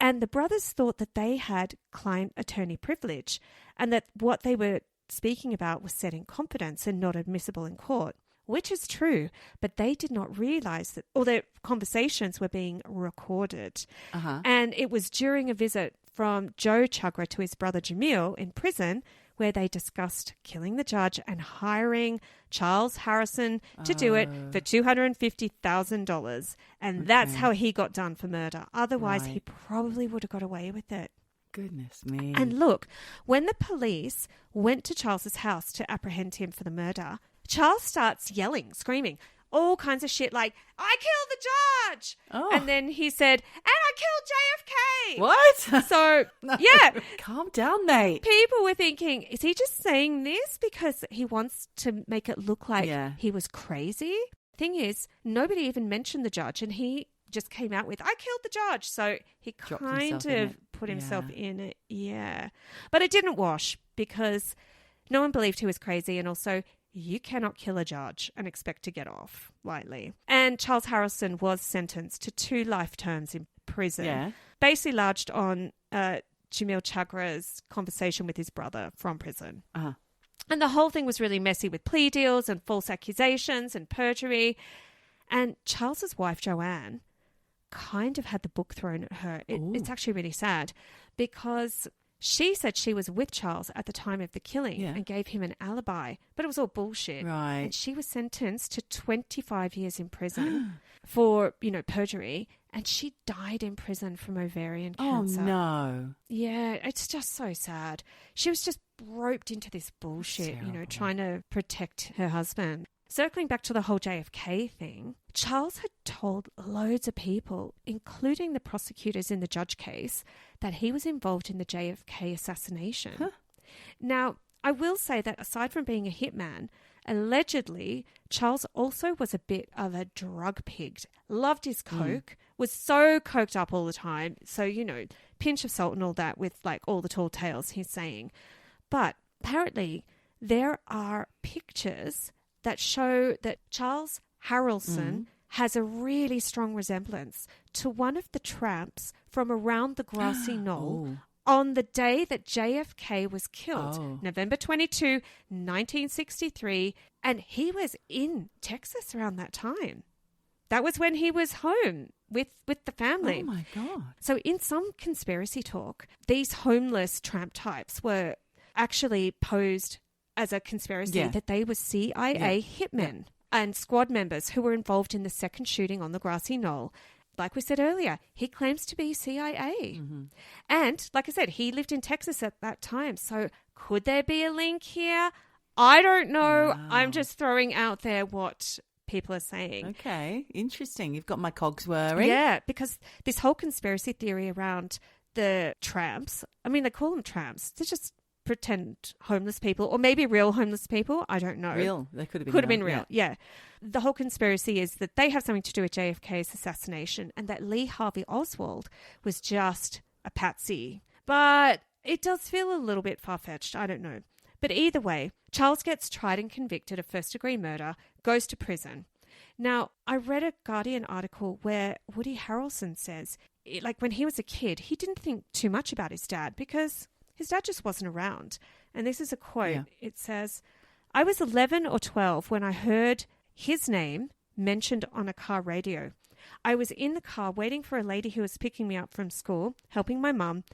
And the brothers thought that they had client-attorney privilege and that what they were speaking about was said in confidence and not admissible in court, which is true, but they did not realise that all their conversations were being recorded. And it was during a visit from Joe Chagra to his brother Jamil in prison where they discussed killing the judge and hiring Charles Harrelson to do it for $250,000. And that's how he got done for murder. Otherwise, he probably would have got away with it.
Goodness me.
And look, when the police went to Charles's house to apprehend him for the murder, Charles starts yelling, screaming, all kinds of shit like, I killed the judge. And then he said, and I killed JFK.
What?
So, yeah.
Calm down, mate.
People were thinking, is he just saying this because he wants to make it look like he was crazy? Thing is, nobody even mentioned the judge, and he just came out with, I killed the judge. So he kind of put himself in it. Yeah. But it didn't wash because no one believed he was crazy, and also you cannot kill a judge and expect to get off lightly. And Charles Harrelson was sentenced to 2 life terms in prison, basically lodged on Jamil Chagra's conversation with his brother from prison. And the whole thing was really messy with plea deals and false accusations and perjury. And Charles's wife, Joanne, kind of had the book thrown at her. It's actually really sad because she said she was with Charles at the time of the killing and gave him an alibi, but it was all bullshit.
Right.
And she was sentenced to 25 years in prison for, perjury, and she died in prison from ovarian cancer.
Oh, no.
Yeah, it's just so sad. She was just roped into this bullshit, trying to protect her husband. Circling back to the whole JFK thing, Charles had told loads of people, including the prosecutors in the Judge case, that he was involved in the JFK assassination. Now, I will say that aside from being a hitman, allegedly, Charles also was a bit of a drug pig, loved his coke, was so coked up all the time. So, pinch of salt and all that with like all the tall tales he's saying. But apparently there are pictures that show that Charles Harrelson has a really strong resemblance to one of the tramps from around the grassy knoll on the day that JFK was killed, November 22, 1963, and he was in Texas around that time. That was when he was home with the family.
Oh, my God.
So in some conspiracy talk, these homeless tramp types were actually posed as a conspiracy that they were CIA hitmen and squad members who were involved in the second shooting on the grassy knoll. Like we said earlier, he claims to be CIA. And like I said, he lived in Texas at that time. So could there be a link here? I don't know. Wow. I'm just throwing out there what people are saying.
Okay, interesting. You've got my cogs whirring.
Yeah, because this whole conspiracy theory around the tramps, I mean, they call them tramps. They're just pretend homeless people, or maybe real homeless people. I don't know.
Real. They could have
been real. Yeah. The whole conspiracy is that they have something to do with JFK's assassination and that Lee Harvey Oswald was just a patsy. But it does feel a little bit far-fetched. I don't know. But either way, Charles gets tried and convicted of first-degree murder, goes to prison. Now, I read a Guardian article where Woody Harrelson says, like when he was a kid, he didn't think too much about his dad because his dad just wasn't around. And this is a quote. Yeah. It says, I was 11 or 12 when I heard his name mentioned on a car radio. I was in the car waiting for a lady who was picking me up from school, helping my mum,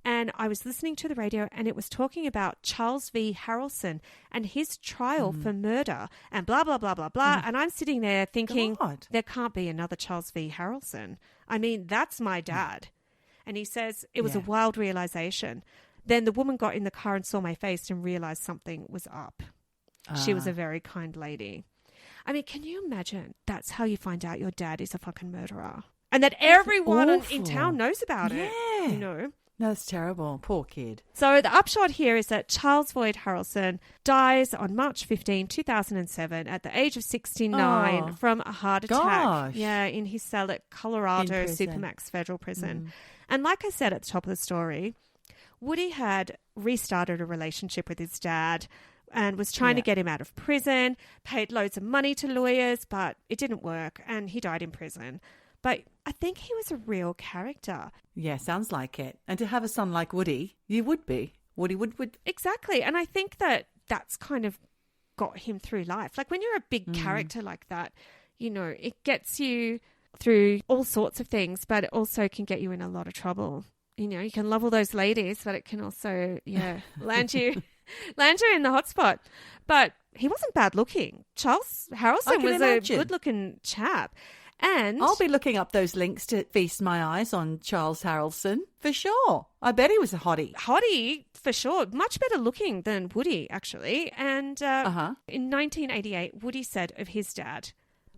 and I was listening to the radio and it was talking about Charles V Harrelson and his trial for murder and blah, blah, blah, blah, blah. And I'm sitting there thinking, there can't be another Charles V Harrelson. I mean, that's my dad. And he says it was a wild realization. Then the woman got in the car and saw my face and realized something was up. She was a very kind lady. I mean, can you imagine that's how you find out your dad is a fucking murderer? And that everyone in town knows about it. You know?
No, that's terrible. Poor kid.
So the upshot here is that Charles V Harrelson dies on March 15, 2007 at the age of 69 from a heart attack.
Gosh.
Yeah, in his cell at Colorado Supermax Federal Prison. And like I said at the top of the story, Woody had restarted a relationship with his dad and was trying to get him out of prison, paid loads of money to lawyers, but it didn't work and he died in prison. But I think he was a real character.
Yeah, sounds like it. And to have a son like Woody, you would be. Woody would.
Exactly. And I think that that's kind of got him through life. Like when you're a big character like that, you know, it gets you through all sorts of things, but it also can get you in a lot of trouble. You know, you can love all those ladies, but it can also, land you in the hot spot. But he wasn't bad looking. Charles Harrelson was a good looking chap. And
I'll be looking up those links to feast my eyes on Charles Harrelson for sure. I bet he was a hottie.
Hottie, for sure. Much better looking than Woody, actually. And in 1988, Woody said of his dad,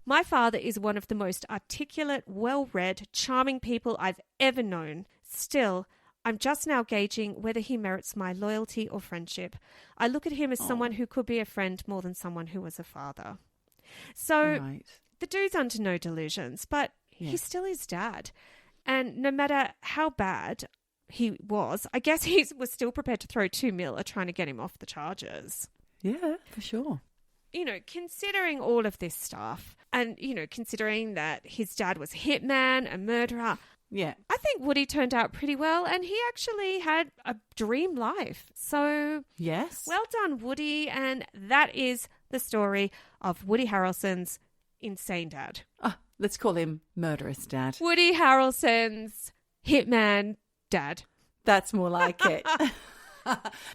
"My father is one of the most articulate, well-read, charming people I've ever known. Still, I'm just now gauging whether he merits my loyalty or friendship. I look at him as someone who could be a friend more than someone who was a father." So the dude's under no delusions, but he's still his dad. And no matter how bad he was, I guess he was still prepared to throw $2 million at trying to get him off the charges.
Yeah, for sure.
You know, considering all of this stuff and, you know, considering that his dad was a hitman, a murderer, I think Woody turned out pretty well and he actually had a dream life. So,
yes,
well done, Woody. And that is the story of Woody Harrelson's insane dad.
Let's call him murderous dad.
Woody Harrelson's hitman dad.
That's more like it.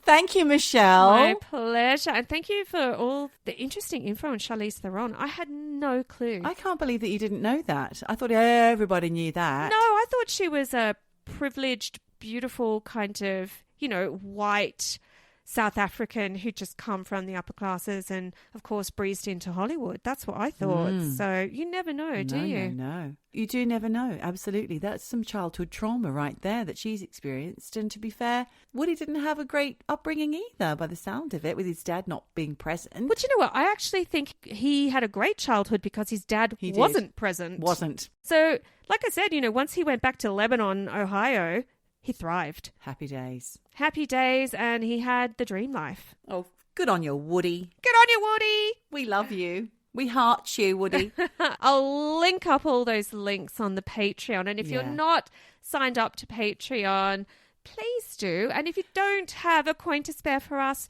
Thank you, Michelle.
My pleasure. And thank you for all the interesting info on Charlize Theron. I had no clue.
I can't believe that you didn't know that. I thought everybody knew that.
No, I thought she was a privileged, beautiful kind of, you know, white South African who just come from the upper classes and, of course, breezed into Hollywood. That's what I thought. So you never know, do you?
No. You do never know. Absolutely. That's some childhood trauma right there that she's experienced. And to be fair, Woody didn't have a great upbringing either, by the sound of it, with his dad not being present.
But you know what? I actually think he had a great childhood because his dad wasn't present. So, like I said, you know, once he went back to Lebanon, Ohio, he thrived.
Happy days.
Happy days, and he had the dream life.
Oh, good on you, Woody.
Good on you, Woody.
We love you. We heart you, Woody.
I'll link up all those links on the Patreon. And if you're not signed up to Patreon, please do. And if you don't have a coin to spare for us,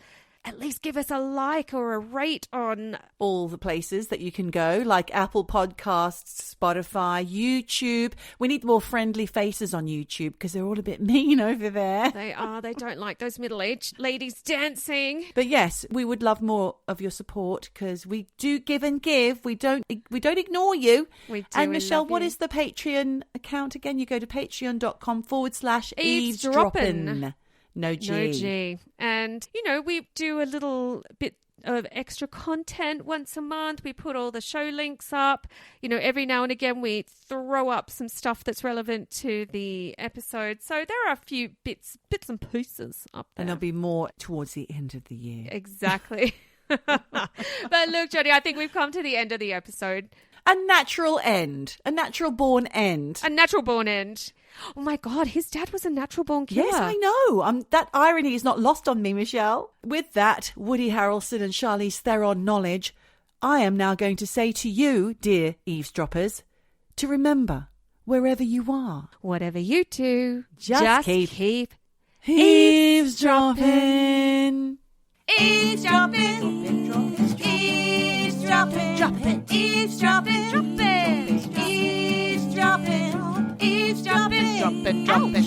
at least give us a like or a rate on
all the places that you can go, like Apple Podcasts, Spotify, YouTube. We need more friendly faces on YouTube because they're all a bit mean over there.
They are. They don't like those middle-aged ladies dancing.
But yes, we would love more of your support because we do give and give. We don't ignore you.
We do.
And Michelle, what is the Patreon account again? You go to patreon.com/eavesdroppin. No G.
And, you know, we do a little bit of extra content once a month. We put all the show links up. You know, every now and again we throw up some stuff that's relevant to the episode. So there are a few bits and pieces up there.
And there'll be more towards the end of the year.
Exactly. But look, Jodie, I think we've come to the end of the episode.
A natural end. A natural born end.
A natural born end. Oh my God, his dad was a natural born killer.
Yes, I know. That irony is not lost on me, Michelle. With that Woody Harrelson and Charlize Theron knowledge, I am now going to say to you, dear eavesdroppers, to remember, wherever you are,
whatever you do,
just keep eavesdropping.
Eavesdropping. Eavesdropping. Dropping. Eavesdropping. Dropping. Eavesdropping. Eavesdropping.
Dropping.